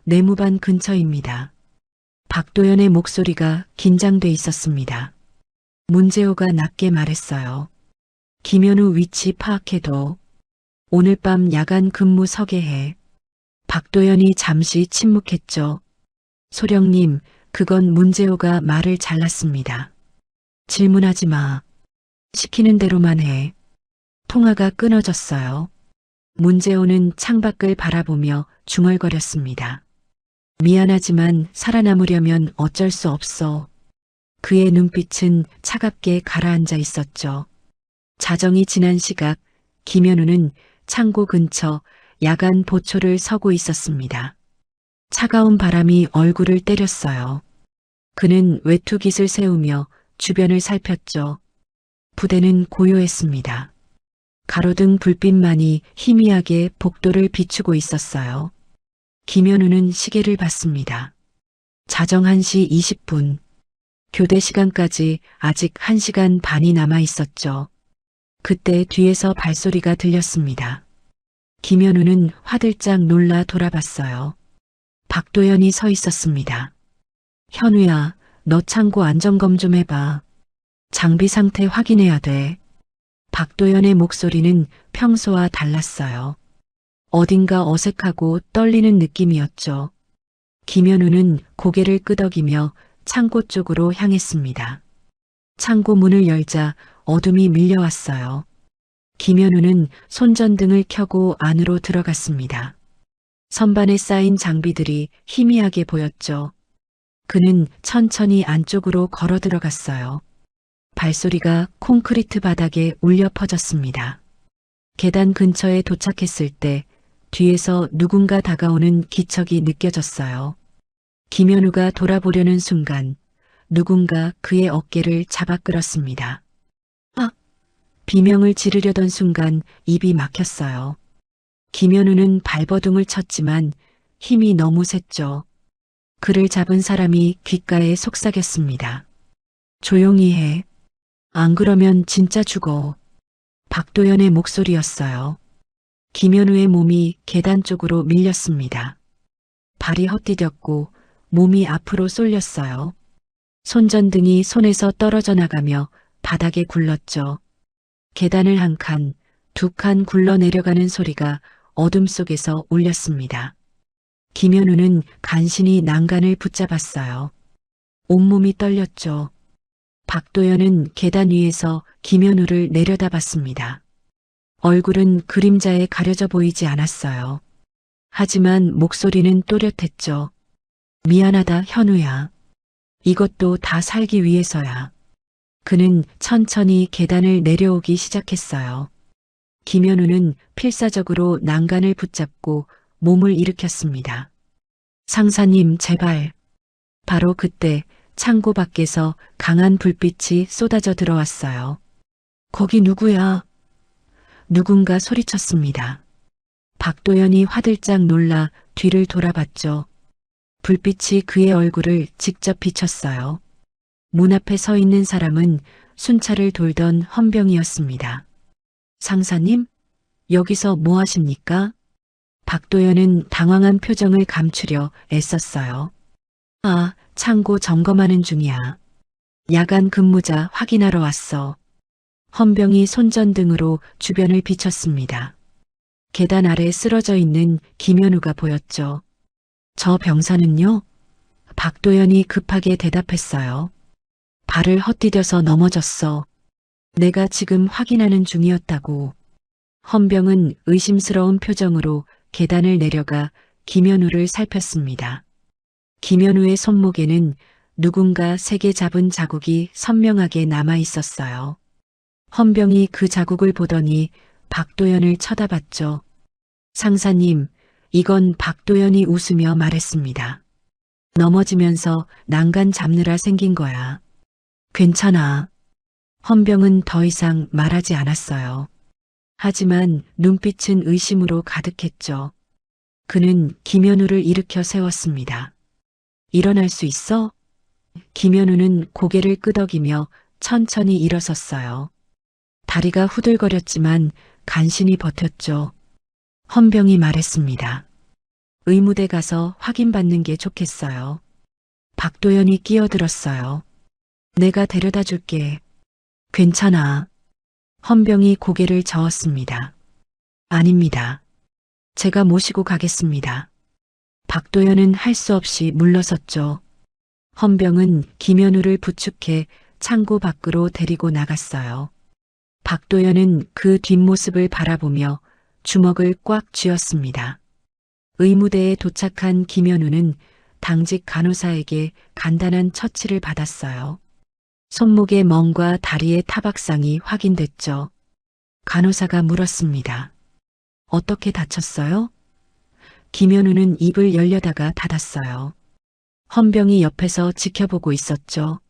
내무반 근처입니다. 박도연의 목소리가 긴장돼 있었습니다. 문재호가 낮게 말했어요. 김현우 위치 파악해도 오늘 밤 야간 근무 서게 해. 박도연이 잠시 침묵했죠. 소령님, 그건 문재호가 말을 잘랐습니다. 질문하지 마. 시키는 대로만 해. 통화가 끊어졌어요. 문재호는 창밖을 바라보며 중얼거렸습니다. 미안하지만 살아남으려면 어쩔 수 없어. 그의 눈빛은 차갑게 가라앉아 있었죠. 자정이 지난 시각 김현우는 창고 근처 야간 보초를 서고 있었습니다. 차가운 바람이 얼굴을 때렸어요. 그는 외투깃을 세우며 주변을 살폈죠. 부대는 고요했습니다. 가로등 불빛만이 희미하게 복도를 비추고 있었어요. 김현우는 시계를 봤습니다. 자정 1시 20분. 교대 시간까지 아직 1시간 반이 남아 있었죠. 그때 뒤에서 발소리가 들렸습니다. 김현우는 화들짝 놀라 돌아봤어요. 박도연이 서 있었습니다. 현우야, 너 창고 안점검 좀 해봐. 장비 상태 확인해야 돼. 박도연의 목소리는 평소와 달랐어요. 어딘가 어색하고 떨리는 느낌이었죠. 김현우는 고개를 끄덕이며 창고 쪽으로 향했습니다. 창고 문을 열자 어둠이 밀려왔어요. 김현우는 손전등을 켜고 안으로 들어갔습니다. 선반에 쌓인 장비들이 희미하게 보였죠. 그는 천천히 안쪽으로 걸어 들어갔어요. 발소리가 콘크리트 바닥에 울려 퍼졌습니다. 계단 근처에 도착했을 때 뒤에서 누군가 다가오는 기척이 느껴졌어요. 김현우가 돌아보려는 순간 누군가 그의 어깨를 잡아 끌었습니다. 아! 비명을 지르려던 순간 입이 막혔어요. 김현우는 발버둥을 쳤지만 힘이 너무 셌죠. 그를 잡은 사람이 귓가에 속삭였습니다. 조용히 해. 안 그러면 진짜 죽어. 박도연의 목소리였어요. 김현우의 몸이 계단 쪽으로 밀렸습니다. 발이 헛디뎠고 몸이 앞으로 쏠렸어요. 손전등이 손에서 떨어져 나가며 바닥에 굴렀죠. 계단을 한 칸, 두 칸 굴러 내려가는 소리가 어둠 속에서 울렸습니다. 김현우는 간신히 난간을 붙잡았어요. 온몸이 떨렸죠. 박도연은 계단 위에서 김현우를 내려다봤습니다. 얼굴은 그림자에 가려져 보이지 않았어요. 하지만 목소리는 또렷했죠. 미안하다, 현우야. 이것도 다 살기 위해서야. 그는 천천히 계단을 내려오기 시작했어요. 김현우는 필사적으로 난간을 붙잡고 몸을 일으켰습니다. 상사님, 제발. 바로 그때 창고 밖에서 강한 불빛이 쏟아져 들어왔어요. 거기 누구야? 누군가 소리쳤습니다. 박도연이 화들짝 놀라 뒤를 돌아봤죠. 불빛이 그의 얼굴을 직접 비쳤어요. 문 앞에 서 있는 사람은 순찰을 돌던 헌병이었습니다. 상사님, 여기서 뭐 하십니까? 박도연은 당황한 표정을 감추려 애썼어요. 아, 창고 점검하는 중이야. 야간 근무자 확인하러 왔어. 헌병이 손전등으로 주변을 비췄습니다. 계단 아래 쓰러져 있는 김현우가 보였죠. 저 병사는요? 박도연이 급하게 대답했어요. 발을 헛디뎌서 넘어졌어. 내가 지금 확인하는 중이었다고. 헌병은 의심스러운 표정으로 계단을 내려가 김현우를 살폈습니다. 김현우의 손목에는 누군가 세게 잡은 자국이 선명하게 남아 있었어요. 헌병이 그 자국을 보더니 박도연을 쳐다봤죠. 상사님, 이건 박도연이 웃으며 말했습니다. 넘어지면서 난간 잡느라 생긴 거야. 괜찮아. 헌병은 더 이상 말하지 않았어요. 하지만 눈빛은 의심으로 가득했죠. 그는 김현우를 일으켜 세웠습니다. 일어날 수 있어? 김현우는 고개를 끄덕이며 천천히 일어섰어요. 다리가 후들거렸지만 간신히 버텼죠. 헌병이 말했습니다. 의무대 가서 확인받는 게 좋겠어요. 박도연이 끼어들었어요. 내가 데려다 줄게. 괜찮아. 헌병이 고개를 저었습니다. 아닙니다. 제가 모시고 가겠습니다. 박도연은 할 수 없이 물러섰죠. 헌병은 김현우를 부축해 창고 밖으로 데리고 나갔어요. 박도연은 그 뒷모습을 바라보며 주먹을 꽉 쥐었습니다. 의무대에 도착한 김현우는 당직 간호사에게 간단한 처치를 받았어요. 손목의 멍과 다리의 타박상이 확인됐죠. 간호사가 물었습니다. 어떻게 다쳤어요? 김현우는 입을 열려다가 닫았어요. 헌병이 옆에서 지켜보고 있었죠.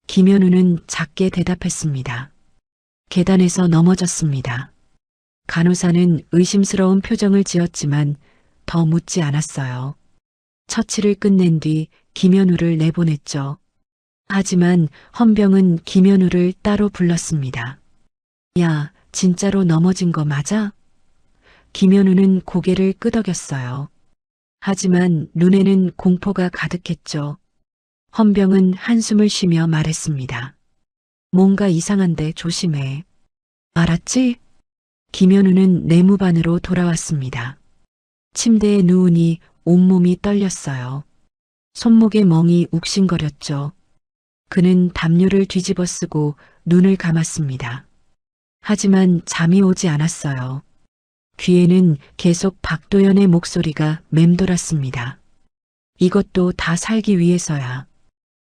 김현우는 작게 대답했습니다. 계단에서 넘어졌습니다. 간호사는 의심스러운 표정을 지었지만 더 묻지 않았어요. 처치를 끝낸 뒤 김현우를 내보냈죠. 하지만 헌병은 김현우를 따로 불렀습니다. 야, 진짜로 넘어진 거 맞아? 김현우는 고개를 끄덕였어요. 하지만 눈에는 공포가 가득했죠. 헌병은 한숨을 쉬며 말했습니다. 뭔가 이상한데 조심해. 알았지? 김현우는 내무반으로 돌아왔습니다. 침대에 누우니 온몸이 떨렸어요. 손목에 멍이 욱신거렸죠. 그는 담요를 뒤집어 쓰고 눈을 감았습니다. 하지만 잠이 오지 않았어요. 귀에는 계속 박도연의 목소리가 맴돌았습니다. 이것도 다 살기 위해서야.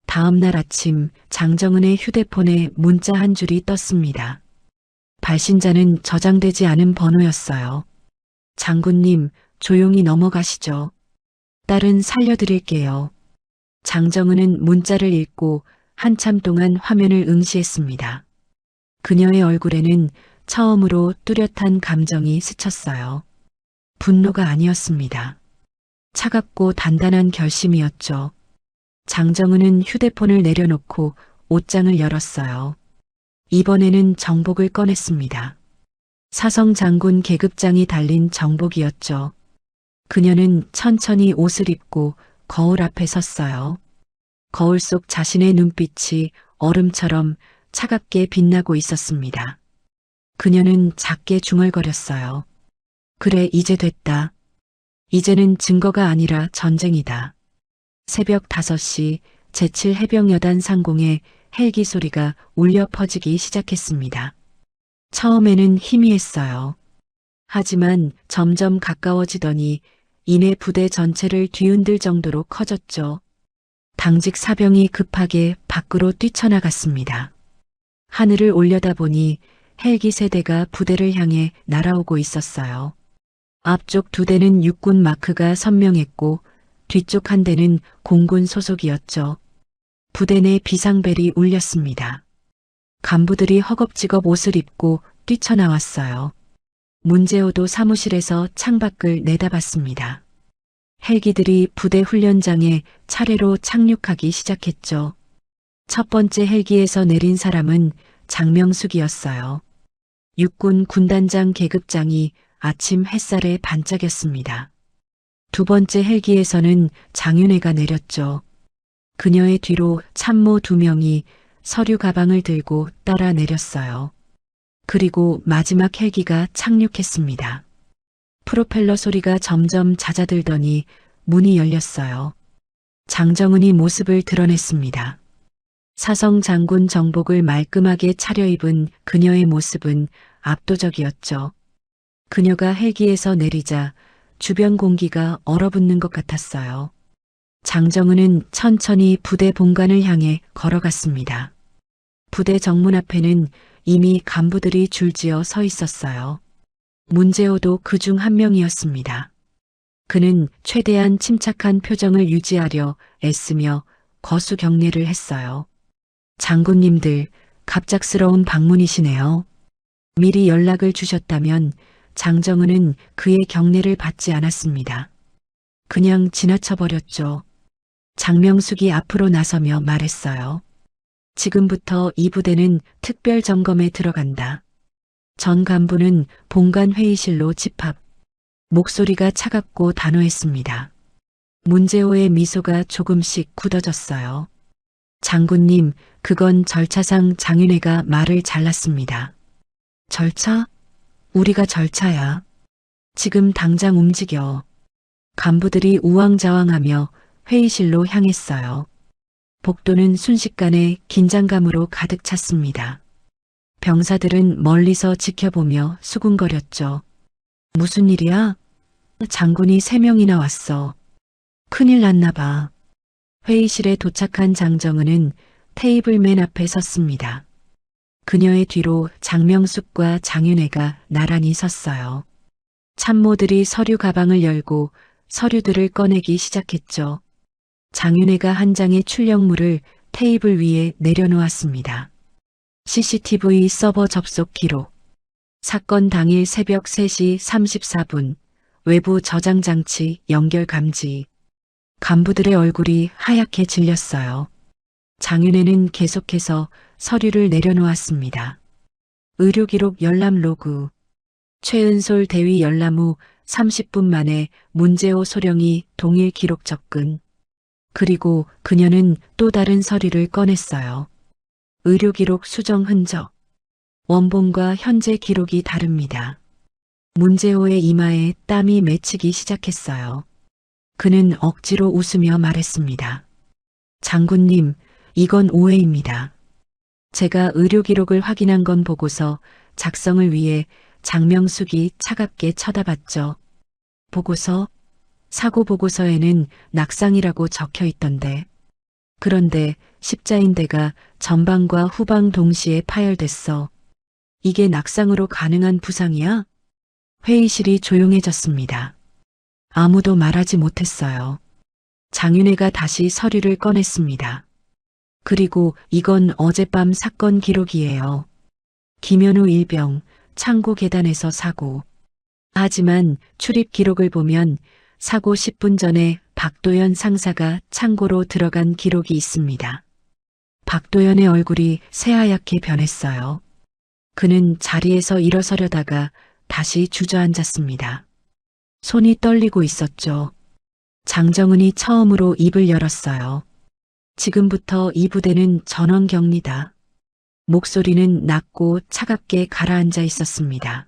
다음 날 아침 장정은의 휴대폰에 문자 한 줄이 떴습니다. 발신자는 저장되지 않은 번호였어요. 장군님, 조용히 넘어가시죠. 딸은 살려드릴게요. 장정은은 문자를 읽고 한참 동안 화면을 응시했습니다. 그녀의 얼굴에는 처음으로 뚜렷한 감정이 스쳤어요. 분노가 아니었습니다. 차갑고 단단한 결심이었죠. 장정은은 휴대폰을 내려놓고 옷장을 열었어요. 이번에는 정복을 꺼냈습니다. 사성 장군 계급장이 달린 정복이었죠. 그녀는 천천히 옷을 입고 거울 앞에 섰어요. 거울 속 자신의 눈빛이 얼음처럼 차갑게 빛나고 있었습니다. 그녀는 작게 중얼거렸어요. 그래, 이제 됐다. 이제는 증거가 아니라 전쟁이다. 새벽 5시 제7해병여단 상공에 헬기 소리가 울려 퍼지기 시작했습니다. 처음에는 희미했어요. 하지만 점점 가까워지더니 이내 부대 전체를 뒤흔들 정도로 커졌죠. 당직 사병이 급하게 밖으로 뛰쳐나갔습니다. 하늘을 올려다보니 헬기 세대가 부대를 향해 날아오고 있었어요. 앞쪽 2대는 육군 마크가 선명했고 뒤쪽 한 대는 공군 소속이었죠. 부대 내 비상벨이 울렸습니다. 간부들이 허겁지겁 옷을 입고 뛰쳐나왔어요. 문제호도 사무실에서 창밖을 내다봤습니다. 헬기들이 부대 훈련장에 차례로 착륙하기 시작했죠. 첫 번째 헬기에서 내린 사람은 장명숙이었어요. 육군 군단장 계급장이 아침 햇살에 반짝였습니다. 두 번째 헬기에서는 장윤혜가 내렸죠. 그녀의 뒤로 참모 2명이 서류 가방을 들고 따라 내렸어요. 그리고 마지막 헬기가 착륙했습니다. 프로펠러 소리가 점점 잦아들더니 문이 열렸어요. 장정은이 모습을 드러냈습니다. 사성 장군 정복을 말끔하게 차려입은 그녀의 모습은 압도적이었죠. 그녀가 헬기에서 내리자 주변 공기가 얼어붙는 것 같았어요. 장정은은 천천히 부대 본관을 향해 걸어갔습니다. 부대 정문 앞에는 이미 간부들이 줄지어 서 있었어요. 문제호도 그중 한 명이었습니다. 그는 최대한 침착한 표정을 유지하려 애쓰며 거수 경례를 했어요. 장군님들, 갑작스러운 방문이시네요. 미리 연락을 주셨다면 장정은은 그의 경례를 받지 않았습니다. 그냥 지나쳐버렸죠. 장명숙이 앞으로 나서며 말했어요. 지금부터 이 부대는 특별 점검에 들어간다. 전 간부는 본관 회의실로 집합. 목소리가 차갑고 단호했습니다. 문제호의 미소가 조금씩 굳어졌어요. 장군님, 그건 절차상 장윤혜가 말을 잘랐습니다. 절차? 우리가 절차야. 지금 당장 움직여. 간부들이 우왕좌왕하며 회의실로 향했어요. 복도는 순식간에 긴장감으로 가득 찼습니다. 병사들은 멀리서 지켜보며 수군거렸죠. 무슨 일이야? 장군이 3명이나 왔어. 큰일 났나 봐. 회의실에 도착한 장정은은 테이블 맨 앞에 섰습니다. 그녀의 뒤로 장명숙과 장윤혜가 나란히 섰어요. 참모들이 서류 가방을 열고 서류들을 꺼내기 시작했죠. 장윤혜가 한 장의 출력물을 테이블 위에 내려놓았습니다. CCTV 서버 접속 기록. 사건 당일 새벽 3시 34분 외부 저장 장치 연결 감지. 간부들의 얼굴이 하얗게 질렸어요. 장윤혜는 계속해서 서류를 내려놓았습니다. 의료기록 열람 로그. 최은솔 대위 열람 후 30분 만에 문제호 소령이 동일 기록 접근. 그리고 그녀는 또 다른 서류를 꺼냈어요. 의료기록 수정 흔적. 원본과 현재 기록이 다릅니다. 문제호의 이마에 땀이 맺히기 시작했어요. 그는 억지로 웃으며 말했습니다. 장군님, 이건 오해입니다. 제가 의료기록을 확인한 건 보고서 작성을 위해 장명숙이 차갑게 쳐다봤죠. 보고서? 사고 보고서에는 낙상이라고 적혀 있던데. 그런데 십자인대가 전방과 후방 동시에 파열됐어. 이게 낙상으로 가능한 부상이야? 회의실이 조용해졌습니다. 아무도 말하지 못했어요. 장윤혜가 다시 서류를 꺼냈습니다. 그리고 이건 어젯밤 사건 기록이에요. 김현우 일병, 창고 계단에서 사고. 하지만 출입 기록을 보면 사고 10분 전에 박도연 상사가 창고로 들어간 기록이 있습니다. 박도연의 얼굴이 새하얗게 변했어요. 그는 자리에서 일어서려다가 다시 주저앉았습니다. 손이 떨리고 있었죠. 장정은이 처음으로 입을 열었어요. 지금부터 이 부대는 전원격리다. 목소리는 낮고 차갑게 가라앉아 있었습니다.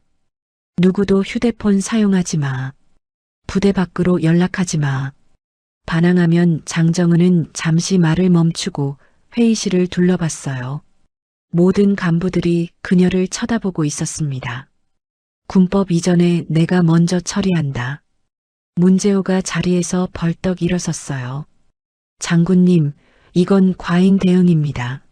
누구도 휴대폰 사용하지 마. 부대 밖으로 연락하지 마. 반항하면 장정은은 잠시 말을 멈추고 회의실을 둘러봤어요. 모든 간부들이 그녀를 쳐다보고 있었습니다. 군법 이전에 내가 먼저 처리한다. 문재호가 자리에서 벌떡 일어섰어요. 장군님, 이건 과잉 대응입니다.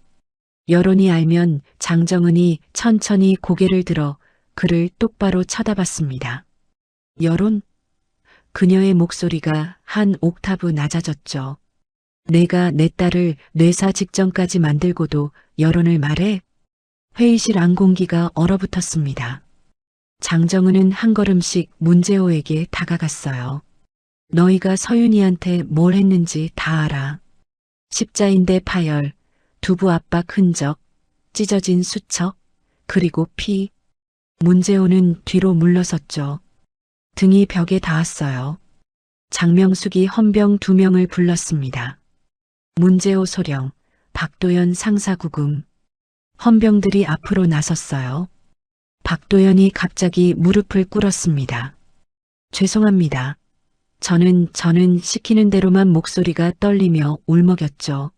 여론이 알면 장정은이 천천히 고개를 들어 그를 똑바로 쳐다봤습니다. 여론? 그녀의 목소리가 한 옥타브 낮아졌죠. 내가 내 딸을 뇌사 직전까지 만들고도 여론을 말해? 회의실 안공기가 얼어붙었습니다. 장정은은 한 걸음씩 문재호에게 다가갔어요. 너희가 서윤이한테 뭘 했는지 다 알아. 십자인대 파열, 두부 압박 흔적, 찢어진 수척, 그리고 피. 문재호는 뒤로 물러섰죠. 등이 벽에 닿았어요. 장명숙이 헌병 2명을 불렀습니다. 문재호 소령, 박도연 상사구금. 헌병들이 앞으로 나섰어요. 박도연이 갑자기 무릎을 꿇었습니다. 죄송합니다. 저는 시키는 대로만. 목소리가 떨리며 울먹였죠.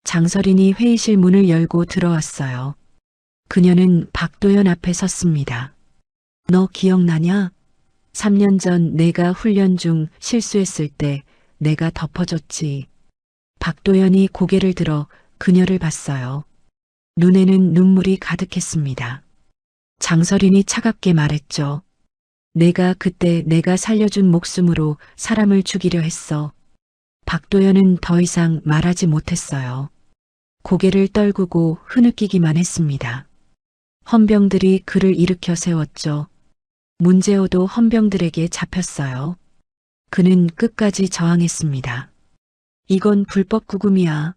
장서린이 회의실 문을 열고 들어왔어요. 그녀는 박도연 앞에 섰습니다. 너 기억나냐? 3년 전 내가 훈련 중 실수했을 때 내가 덮어줬지. 박도연이 고개를 들어 그녀를 봤어요. 눈에는 눈물이 가득했습니다. 장서린이 차갑게 말했죠. 내가 그때 내가 살려준 목숨으로 사람을 죽이려 했어. 박도연은 더 이상 말하지 못했어요. 고개를 떨구고 흐느끼기만 했습니다. 헌병들이 그를 일으켜 세웠죠. 문재호도 헌병들에게 잡혔어요. 그는 끝까지 저항했습니다. 이건 불법 구금이야.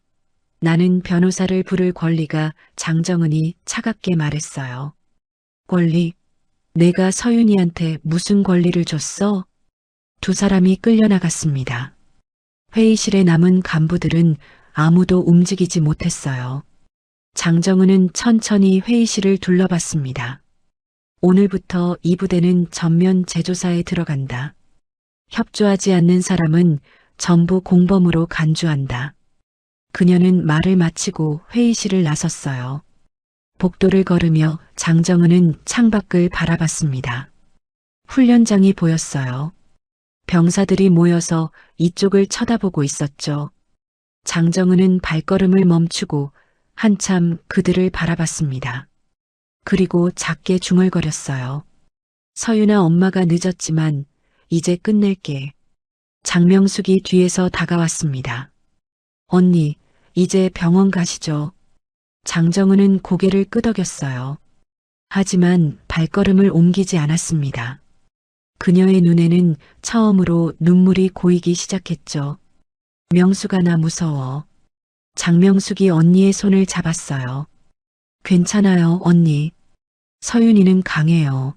나는 변호사를 부를 권리가. 장정은이 차갑게 말했어요. 권리? 내가 서윤이한테 무슨 권리를 줬어? 두 사람이 끌려나갔습니다. 회의실에 남은 간부들은 아무도 움직이지 못했어요. 장정은은 천천히 회의실을 둘러봤습니다. 오늘부터 이 부대는 전면 재조사에 들어간다. 협조하지 않는 사람은 전부 공범으로 간주한다. 그녀는 말을 마치고 회의실을 나섰어요. 복도를 걸으며 장정은은 창밖을 바라봤습니다. 훈련장이 보였어요. 병사들이 모여서 이쪽을 쳐다보고 있었죠. 장정은은 발걸음을 멈추고 한참 그들을 바라봤습니다. 그리고 작게 중얼거렸어요. 서윤아, 엄마가 늦었지만 이제 끝낼게. 장명숙이 뒤에서 다가왔습니다. 언니, 이제 병원 가시죠. 장정은은 고개를 끄덕였어요. 하지만 발걸음을 옮기지 않았습니다. 그녀의 눈에는 처음으로 눈물이 고이기 시작했죠. 명숙아, 나 무서워. 장명숙이 언니의 손을 잡았어요. 괜찮아요, 언니. 서윤이는 강해요.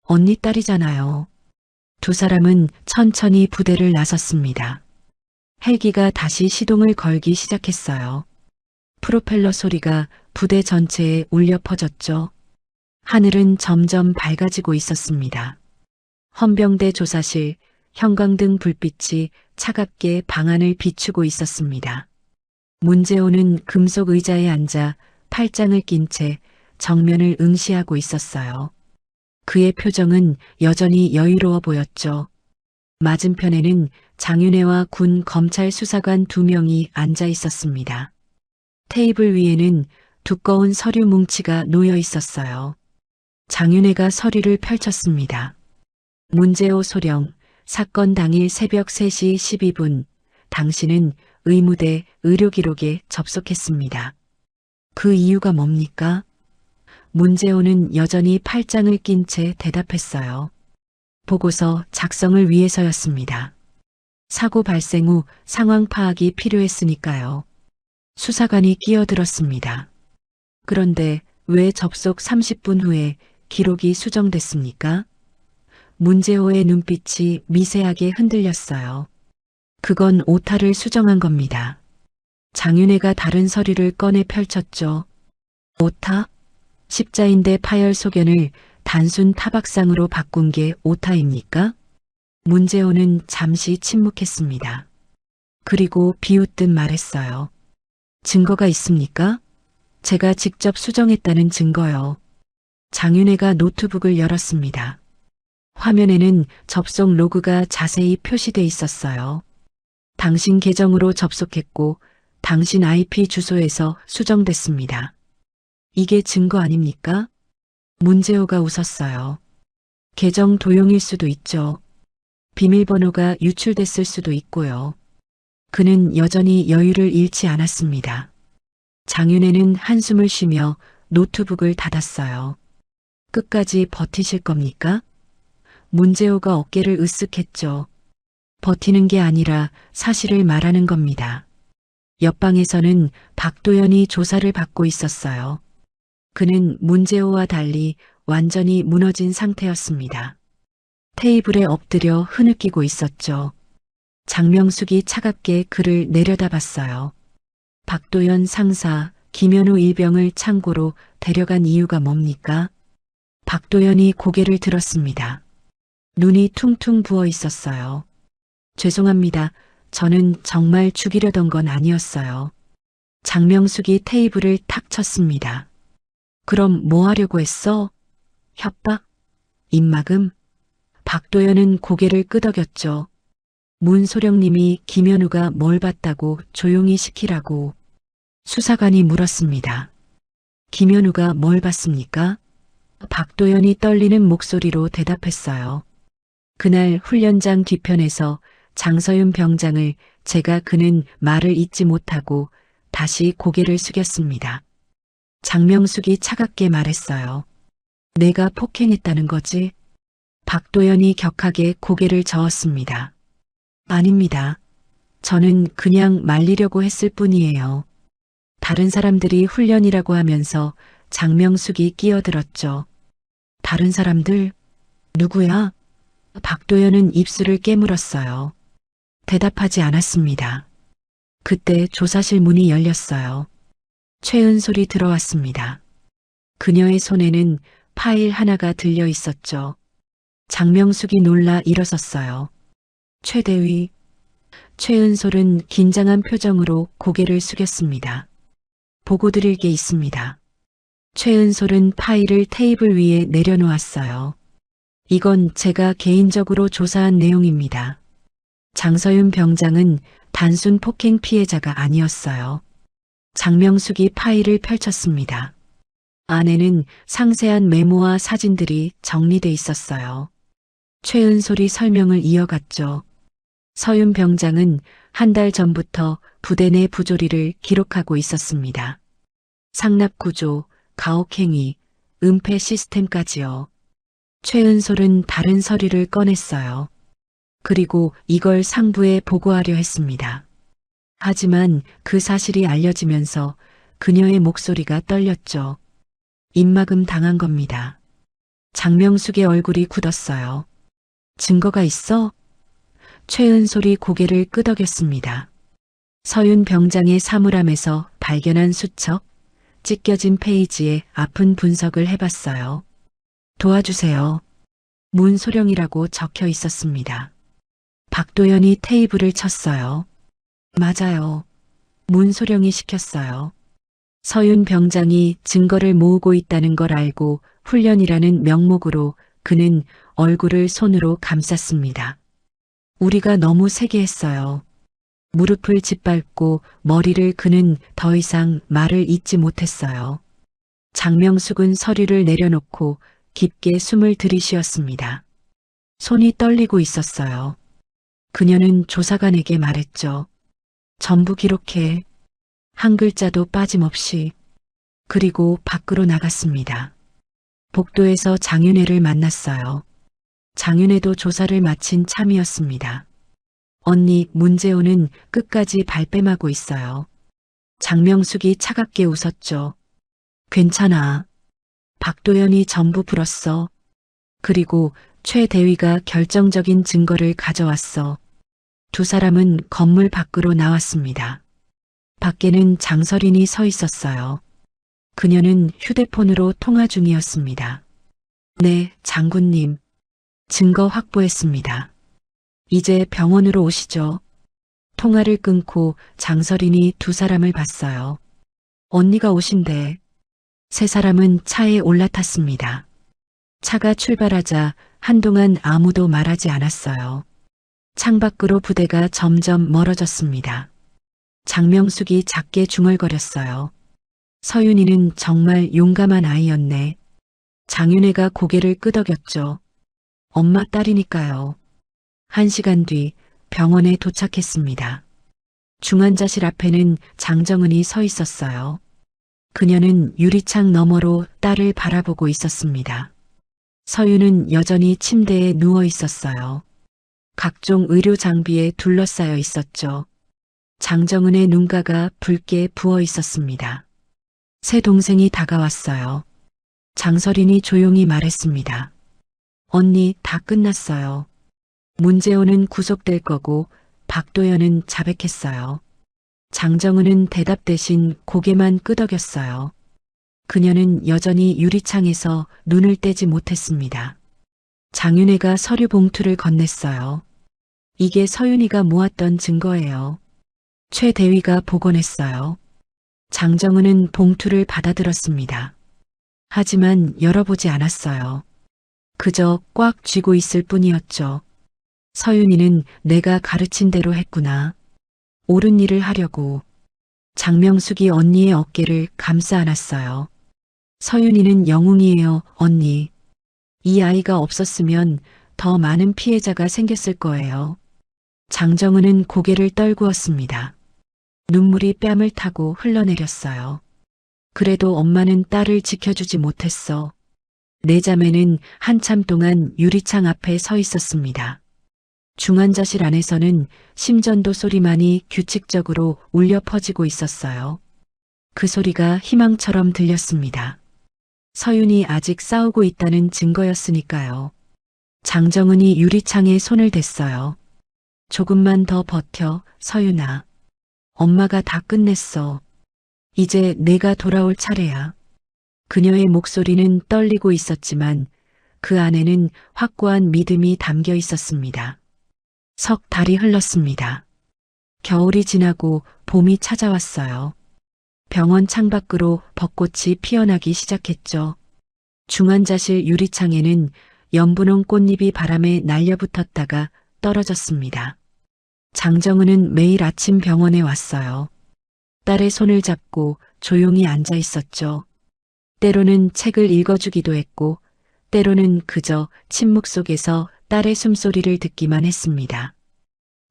언니 딸이잖아요. 두 사람은 천천히 부대를 나섰습니다. 헬기가 다시 시동을 걸기 시작했어요. 프로펠러 소리가 부대 전체에 울려 퍼졌죠. 하늘은 점점 밝아지고 있었습니다. 헌병대 조사실, 형광등 불빛이 차갑게 방안을 비추고 있었습니다. 문재호는 금속 의자에 앉아 팔짱을 낀 채 정면을 응시하고 있었어요. 그의 표정은 여전히 여유로워 보였죠. 맞은편에는 장윤혜와 군 검찰 수사관 2명이 앉아 있었습니다. 테이블 위에는 두꺼운 서류 뭉치가 놓여 있었어요. 장윤혜가 서류를 펼쳤습니다. 문재호 소령, 사건 당일 새벽 3시 12분, 당신은 의무대 의료기록에 접속했습니다. 그 이유가 뭡니까? 문재호는 여전히 팔짱을 낀 채 대답했어요. 보고서 작성을 위해서였습니다. 사고 발생 후 상황 파악이 필요했으니까요. 수사관이 끼어들었습니다. 그런데 왜 접속 30분 후에 기록이 수정됐습니까? 문재호의 눈빛이 미세하게 흔들렸어요. 그건 오타를 수정한 겁니다. 장윤혜가 다른 서류를 꺼내 펼쳤죠. 오타? 십자인대 파열 소견을 단순 타박상으로 바꾼 게 오타입니까? 문재호는 잠시 침묵했습니다. 그리고 비웃듯 말했어요. 증거가 있습니까? 제가 직접 수정했다는 증거요. 장윤혜가 노트북을 열었습니다. 화면에는 접속 로그가 자세히 표시돼 있었어요. 당신 계정으로 접속했고 당신 IP 주소에서 수정됐습니다. 이게 증거 아닙니까? 문재호가 웃었어요. 계정 도용일 수도 있죠. 비밀번호가 유출됐을 수도 있고요. 그는 여전히 여유를 잃지 않았습니다. 장윤혜는 한숨을 쉬며 노트북을 닫았어요. 끝까지 버티실 겁니까? 문재호가 어깨를 으쓱했죠. 버티는 게 아니라 사실을 말하는 겁니다. 옆방에서는 박도연이 조사를 받고 있었어요. 그는 문재호와 달리 완전히 무너진 상태였습니다. 테이블에 엎드려 흐느끼고 있었죠. 장명숙이 차갑게 그를 내려다봤어요. 박도연 상사, 김현우 일병을 창고로 데려간 이유가 뭡니까? 박도연이 고개를 들었습니다. 눈이 퉁퉁 부어 있었어요. 죄송합니다. 저는 정말 죽이려던 건 아니었어요. 장명숙이 테이블을 탁 쳤습니다. 그럼 뭐 하려고 했어? 협박? 입막음? 박도연은 고개를 끄덕였죠. 문소령님이 김현우가 뭘 봤다고 조용히 시키라고 수사관이 물었습니다. 김현우가 뭘 봤습니까? 박도연이 떨리는 목소리로 대답했어요. 그날 훈련장 뒤편에서 장서윤 병장을 제가 그는 말을 잇지 못하고 다시 고개를 숙였습니다. 장명숙이 차갑게 말했어요. 내가 폭행했다는 거지? 박도연이 격하게 고개를 저었습니다. 아닙니다. 저는 그냥 말리려고 했을 뿐이에요. 다른 사람들이 훈련이라고 하면서 장명숙이 끼어들었죠. 다른 사람들? 누구야? 박도연은 입술을 깨물었어요. 대답하지 않았습니다. 그때 조사실 문이 열렸어요. 최은솔이 들어왔습니다. 그녀의 손에는 파일 하나가 들려 있었죠. 장명숙이 놀라 일어섰어요. 최대위. 최은솔은 긴장한 표정으로 고개를 숙였습니다. 보고 드릴 게 있습니다. 최은솔은 파일을 테이블 위에 내려놓았어요. 이건 제가 개인적으로 조사한 내용입니다. 장서윤 병장은 단순 폭행 피해자가 아니었어요. 장명숙이 파일을 펼쳤습니다. 안에는 상세한 메모와 사진들이 정리돼 있었어요. 최은솔이 설명을 이어갔죠. 서윤 병장은 한 달 전부터 부대 내 부조리를 기록하고 있었습니다. 상납구조, 가혹행위, 은폐 시스템까지요. 최은솔은 다른 서류를 꺼냈어요. 그리고 이걸 상부에 보고하려 했습니다. 하지만 그 사실이 알려지면서 그녀의 목소리가 떨렸죠. 입막음 당한 겁니다. 장명숙의 얼굴이 굳었어요. 증거가 있어? 최은솔이 고개를 끄덕였습니다. 서윤 병장의 사물함에서 발견한 수첩, 찢겨진 페이지에 아픈 분석을 해봤어요. 도와주세요. 문소령이라고 적혀 있었습니다. 박도연이 테이블을 쳤어요. 맞아요. 문소령이 시켰어요. 서윤 병장이 증거를 모으고 있다는 걸 알고 훈련이라는 명목으로 그는 얼굴을 손으로 감쌌습니다. 우리가 너무 세게 했어요. 무릎을 짓밟고 머리를 그는 더 이상 말을 잇지 못했어요. 장명숙은 서류를 내려놓고 깊게 숨을 들이쉬었습니다. 손이 떨리고 있었어요. 그녀는 조사관에게 말했죠. 전부 기록해. 한 글자도 빠짐없이. 그리고 밖으로 나갔습니다. 복도에서 장윤혜를 만났어요. 장윤혜도 조사를 마친 참이었습니다. 언니 문재호는 끝까지 발뺌하고 있어요. 장명숙이 차갑게 웃었죠. 괜찮아. 박도연이 전부 풀었어. 그리고 최 대위가 결정적인 증거를 가져왔어. 두 사람은 건물 밖으로 나왔습니다. 밖에는 장서린이 서 있었어요. 그녀는 휴대폰으로 통화 중이었습니다. 네, 장군님. 증거 확보했습니다. 이제 병원으로 오시죠. 통화를 끊고 장서린이 두 사람을 봤어요. 언니가 오신대. 세 사람은 차에 올라탔습니다. 차가 출발하자 한동안 아무도 말하지 않았어요. 창밖으로 부대가 점점 멀어졌습니다. 장명숙이 작게 중얼거렸어요. 서윤이는 정말 용감한 아이였네. 장윤혜가 고개를 끄덕였죠. 엄마 딸이니까요. 1시간 뒤 병원에 도착했습니다. 중환자실 앞에는 장정은이 서 있었어요. 그녀는 유리창 너머로 딸을 바라보고 있었습니다. 서윤은 여전히 침대에 누워 있었어요. 각종 의료 장비에 둘러싸여 있었죠. 장정은의 눈가가 붉게 부어 있었습니다. 새 동생이 다가왔어요. 장서린이 조용히 말했습니다. 언니, 다 끝났어요. 문재호는 구속될 거고 박도연은 자백했어요. 장정은은 대답 대신 고개만 끄덕였어요. 그녀는 여전히 유리창에서 눈을 떼지 못했습니다. 장윤혜가 서류 봉투를 건넸어요. 이게 서윤이가 모았던 증거예요. 최 대위가 복원했어요. 장정은은 봉투를 받아들었습니다. 하지만 열어보지 않았어요. 그저 꽉 쥐고 있을 뿐이었죠. 서윤이는 내가 가르친 대로 했구나. 옳은 일을 하려고. 장명숙이 언니의 어깨를 감싸 안았어요. 서윤이는 영웅이에요, 언니. 이 아이가 없었으면 더 많은 피해자가 생겼을 거예요. 장정은은 고개를 떨구었습니다. 눈물이 뺨을 타고 흘러내렸어요. 그래도 엄마는 딸을 지켜주지 못했어. 내 자매는 한참 동안 유리창 앞에 서 있었습니다. 중환자실 안에서는 심전도 소리만이 규칙적으로 울려 퍼지고 있었어요. 그 소리가 희망처럼 들렸습니다. 서윤이 아직 싸우고 있다는 증거였으니까요. 장정은이 유리창에 손을 댔어요. 조금만 더 버텨, 서윤아. 엄마가 다 끝냈어. 이제 내가 돌아올 차례야. 그녀의 목소리는 떨리고 있었지만 그 안에는 확고한 믿음이 담겨 있었습니다. 석 달이 흘렀습니다. 겨울이 지나고 봄이 찾아왔어요. 병원 창밖으로 벚꽃이 피어나기 시작했죠. 중환자실 유리창에는 연분홍 꽃잎이 바람에 날려붙었다가 떨어졌습니다. 장정은은 매일 아침 병원에 왔어요. 딸의 손을 잡고 조용히 앉아 있었죠. 때로는 책을 읽어주기도 했고, 때로는 그저 침묵 속에서 딸의 숨소리를 듣기만 했습니다.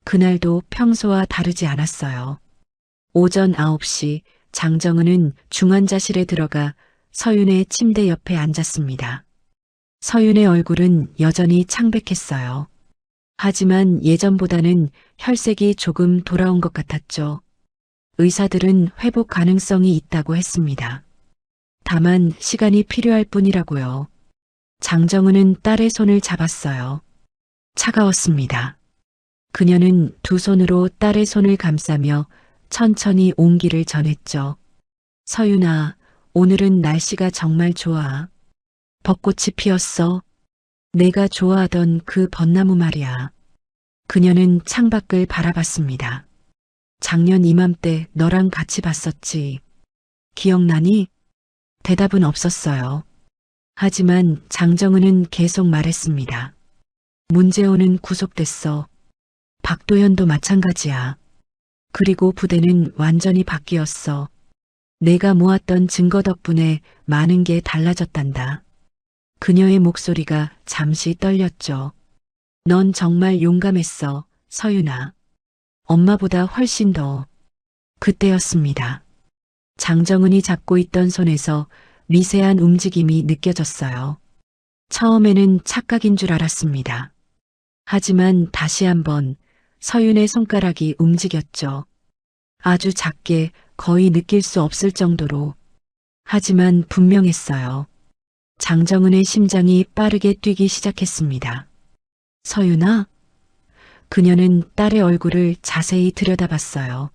그날도 평소와 다르지 않았어요. 오전 9시 장정은은 중환자실에 들어가 서윤의 침대 옆에 앉았습니다. 서윤의 얼굴은 여전히 창백했어요. 하지만 예전보다는 혈색이 조금 돌아온 것 같았죠. 의사들은 회복 가능성이 있다고 했습니다. 다만 시간이 필요할 뿐이라고요. 장정은은 딸의 손을 잡았어요. 차가웠습니다. 그녀는 두 손으로 딸의 손을 감싸며 천천히 온기를 전했죠. 서윤아, 오늘은 날씨가 정말 좋아. 벚꽃이 피었어. 내가 좋아하던 그 벚나무 말이야. 그녀는 창밖을 바라봤습니다. 작년 이맘때 너랑 같이 봤었지. 기억나니? 대답은 없었어요. 하지만 장정은은 계속 말했습니다. 문재호는 구속됐어. 박도연도 마찬가지야. 그리고 부대는 완전히 바뀌었어. 내가 모았던 증거 덕분에 많은 게 달라졌단다. 그녀의 목소리가 잠시 떨렸죠. 넌 정말 용감했어, 서윤아. 엄마보다 훨씬 더. 그때였습니다. 장정은이 잡고 있던 손에서 미세한 움직임이 느껴졌어요. 처음에는 착각인 줄 알았습니다. 하지만 다시 한번 서윤의 손가락이 움직였죠. 아주 작게, 거의 느낄 수 없을 정도로. 하지만 분명했어요. 장정은의 심장이 빠르게 뛰기 시작했습니다. 서윤아? 그녀는 딸의 얼굴을 자세히 들여다봤어요.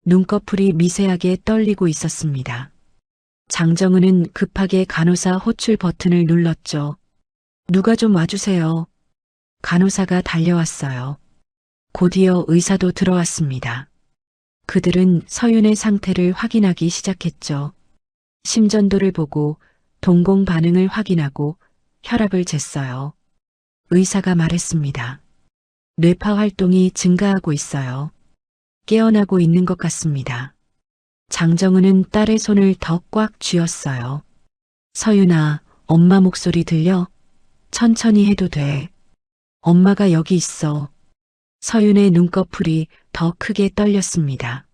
눈꺼풀이 미세하게 떨리고 있었습니다. 장정은은 급하게 간호사 호출 버튼을 눌렀죠. 누가 좀 와주세요. 간호사가 달려왔어요. 곧이어 의사도 들어왔습니다. 그들은 서윤의 상태를 확인하기 시작했죠. 심전도를 보고 동공 반응을 확인하고 혈압을 쟀어요. 의사가 말했습니다. 뇌파 활동이 증가하고 있어요. 깨어나고 있는 것 같습니다. 장정은은 딸의 손을 더 꽉 쥐었어요. 서윤아, 엄마 목소리 들려? 천천히 해도 돼. 엄마가 여기 있어. 서윤의 눈꺼풀이 더 크게 떨렸습니다.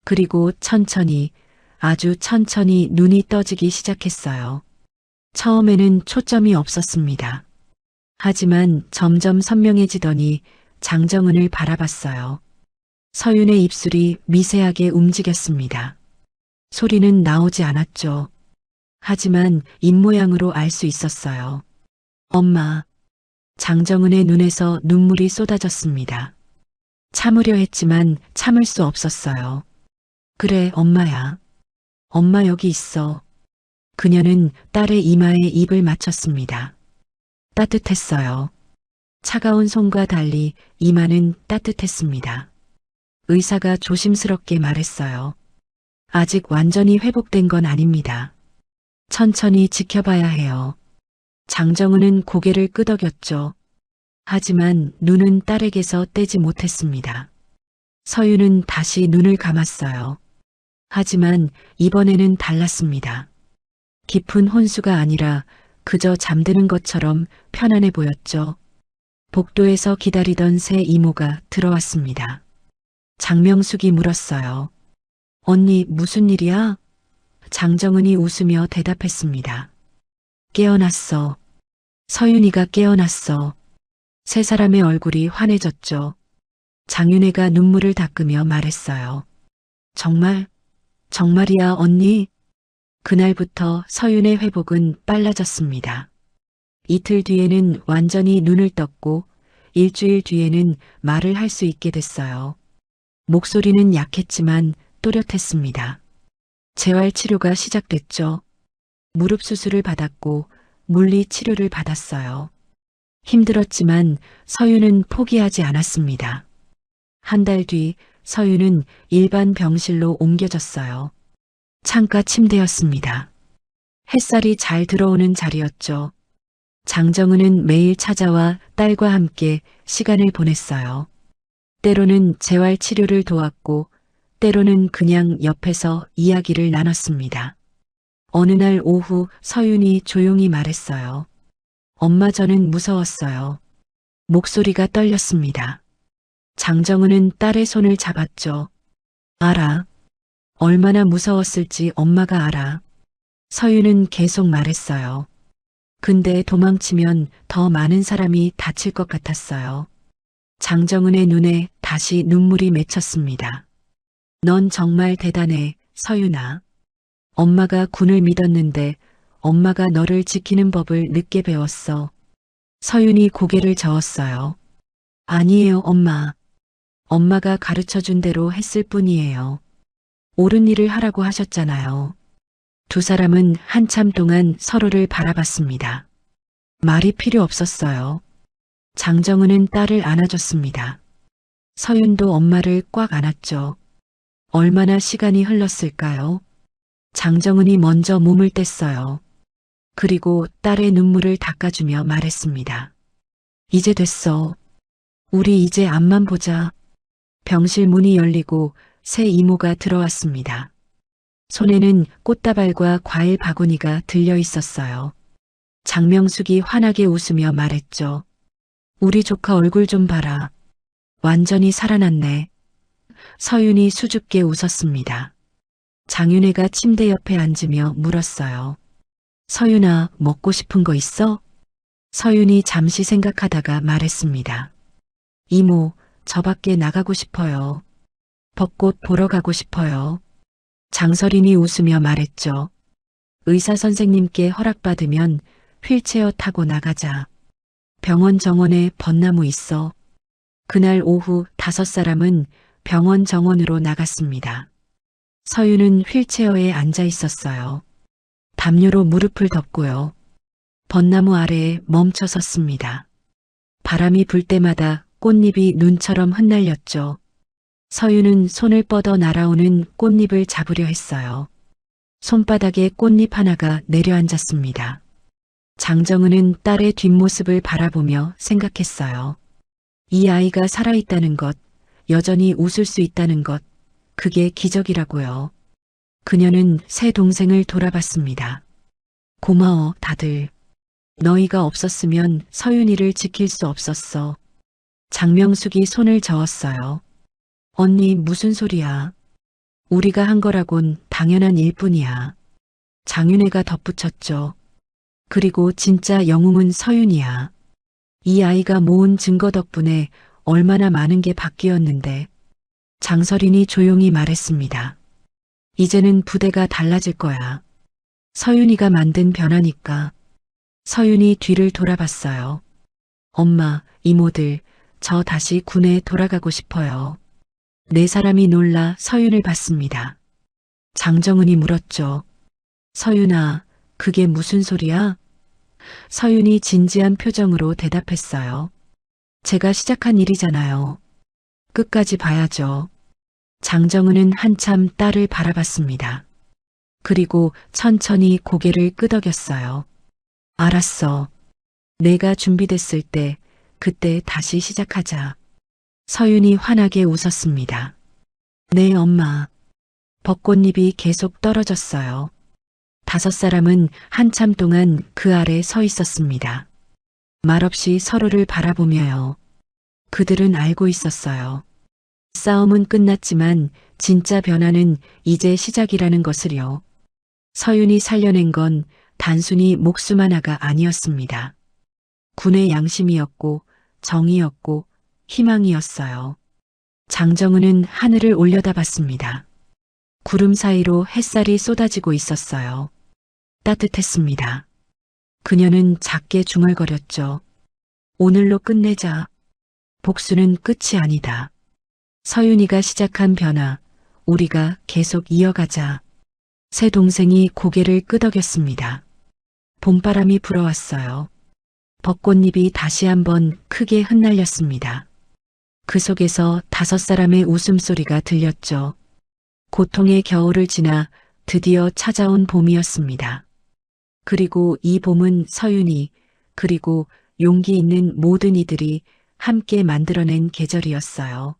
그리고 천천히, 아주 천천히 눈이 떠지기 시작했어요. 처음에는 초점이 없었습니다. 하지만 점점 선명해지더니 장정은을 바라봤어요. 서윤의 입술이 미세하게 움직였습니다. 소리는 나오지 않았죠. 하지만 입모양으로 알 수 있었어요. 엄마. 장정은의 눈에서 눈물이 쏟아졌습니다. 참으려 했지만 참을 수 없었어요. 그래, 엄마야. 엄마 여기 있어. 그녀는 딸의 이마에 입을 맞췄습니다. 따뜻했어요. 차가운 손과 달리 이마는 따뜻했습니다. 의사가 조심스럽게 말했어요. 아직 완전히 회복된 건 아닙니다. 천천히 지켜봐야 해요. 장정은은 고개를 끄덕였죠. 하지만 눈은 딸에게서 떼지 못했습니다. 서윤은 다시 눈을 감았어요. 하지만 이번에는 달랐습니다. 깊은 혼수가 아니라 그저 잠드는 것처럼 편안해 보였죠. 복도에서 기다리던 새 이모가 들어왔습니다. 장명숙이 물었어요. 언니 무슨 일이야? 장정은이 웃으며 대답했습니다. 깨어났어. 서윤이가 깨어났어. 세 사람의 얼굴이 환해졌죠. 장윤혜가 눈물을 닦으며 말했어요. 정말? 정말이야 언니? 그날부터 서윤의 회복은 빨라졌습니다. 이틀 뒤에는 완전히 눈을 떴고 일주일 뒤에는 말을 할 수 있게 됐어요. 목소리는 약했지만 또렷했습니다. 재활 치료가 시작됐죠. 무릎 수술을 받았고 물리 치료를 받았어요. 힘들었지만 서윤은 포기하지 않았습니다. 한 달 뒤 서윤은 일반 병실로 옮겨졌어요. 창가 침대였습니다. 햇살이 잘 들어오는 자리였죠. 장정은은 매일 찾아와 딸과 함께 시간을 보냈어요. 때로는 재활 치료를 도왔고 때로는 그냥 옆에서 이야기를 나눴습니다. 어느 날 오후 서윤이 조용히 말했어요. 엄마 저는 무서웠어요. 목소리가 떨렸습니다. 장정은은 딸의 손을 잡았죠. 알아. 얼마나 무서웠을지 엄마가 알아. 서윤은 계속 말했어요. 근데 도망치면 더 많은 사람이 다칠 것 같았어요. 장정은의 눈에 다시 눈물이 맺혔습니다. 넌 정말 대단해, 서윤아. 엄마가 군을 믿었는데 엄마가 너를 지키는 법을 늦게 배웠어. 서윤이 고개를 저었어요. 아니에요, 엄마. 엄마가 가르쳐준 대로 했을 뿐이에요. 옳은 일을 하라고 하셨잖아요. 두 사람은 한참 동안 서로를 바라봤습니다. 말이 필요 없었어요. 장정은은 딸을 안아줬습니다. 서윤도 엄마를 꽉 안았죠. 얼마나 시간이 흘렀을까요? 장정은이 먼저 몸을 뗐어요. 그리고 딸의 눈물을 닦아주며 말했습니다. 이제 됐어. 우리 이제 앞만 보자. 병실 문이 열리고 새 이모가 들어왔습니다. 손에는 꽃다발과 과일 바구니가 들려 있었어요. 장명숙이 환하게 웃으며 말했죠. 우리 조카 얼굴 좀 봐라. 완전히 살아났네. 서윤이 수줍게 웃었습니다. 장윤혜가 침대 옆에 앉으며 물었어요. 서윤아, 먹고 싶은 거 있어? 서윤이 잠시 생각하다가 말했습니다. 이모, 저 밖에 나가고 싶어요. 벚꽃 보러 가고 싶어요. 장설인이 웃으며 말했죠. 의사 선생님께 허락받으면 휠체어 타고 나가자. 병원 정원에 벚나무 있어. 그날 오후 5사람은 병원 정원으로 나갔습니다. 서윤은 휠체어에 앉아 있었어요. 담요로 무릎을 덮고요. 벚나무 아래에 멈춰 섰습니다. 바람이 불 때마다 꽃잎이 눈처럼 흩날렸죠. 서윤은 손을 뻗어 날아오는 꽃잎을 잡으려 했어요. 손바닥에 꽃잎 하나가 내려앉았습니다. 장정은은 딸의 뒷모습을 바라보며 생각했어요. 이 아이가 살아있다는 것, 여전히 웃을 수 있다는 것, 그게 기적이라고요. 그녀는 새 동생을 돌아봤습니다. 고마워, 다들. 너희가 없었으면 서윤이를 지킬 수 없었어. 장명숙이 손을 저었어요. 언니, 무슨 소리야? 우리가 한 거라곤 당연한 일뿐이야. 장윤혜가 덧붙였죠. 그리고 진짜 영웅은 서윤이야. 이 아이가 모은 증거 덕분에 얼마나 많은 게 바뀌었는데. 장설인이 조용히 말했습니다. 이제는 부대가 달라질 거야. 서윤이가 만든 변화니까. 서윤이 뒤를 돌아봤어요. 엄마, 이모들, 저 다시 군에 돌아가고 싶어요. 네 사람이 놀라 서윤을 봤습니다. 장정은이 물었죠. 서윤아, 그게 무슨 소리야? 서윤이 진지한 표정으로 대답했어요. 제가 시작한 일이잖아요. 끝까지 봐야죠. 장정은은 한참 딸을 바라봤습니다. 그리고 천천히 고개를 끄덕였어요. 알았어. 내가 준비됐을 때, 그때 다시 시작하자. 서윤이 환하게 웃었습니다. 네, 엄마. 벚꽃잎이 계속 떨어졌어요. 5사람은 한참 동안 그 아래 서 있었습니다. 말없이 서로를 바라보며요. 그들은 알고 있었어요. 싸움은 끝났지만 진짜 변화는 이제 시작이라는 것을요. 서윤이 살려낸 건 단순히 목숨 하나가 아니었습니다. 군의 양심이었고 정의였고 희망이었어요. 장정은은 하늘을 올려다봤습니다. 구름 사이로 햇살이 쏟아지고 있었어요. 따뜻했습니다. 그녀는 작게 중얼거렸죠. 오늘로 끝내자. 복수는 끝이 아니다. 서윤이가 시작한 변화, 우리가 계속 이어가자. 새 동생이 고개를 끄덕였습니다. 봄바람이 불어왔어요. 벚꽃잎이 다시 한번 크게 흩날렸습니다. 그 속에서 5사람의 웃음소리가 들렸죠. 고통의 겨울을 지나 드디어 찾아온 봄이었습니다. 그리고 이 봄은 서윤이, 그리고 용기 있는 모든 이들이 함께 만들어낸 계절이었어요.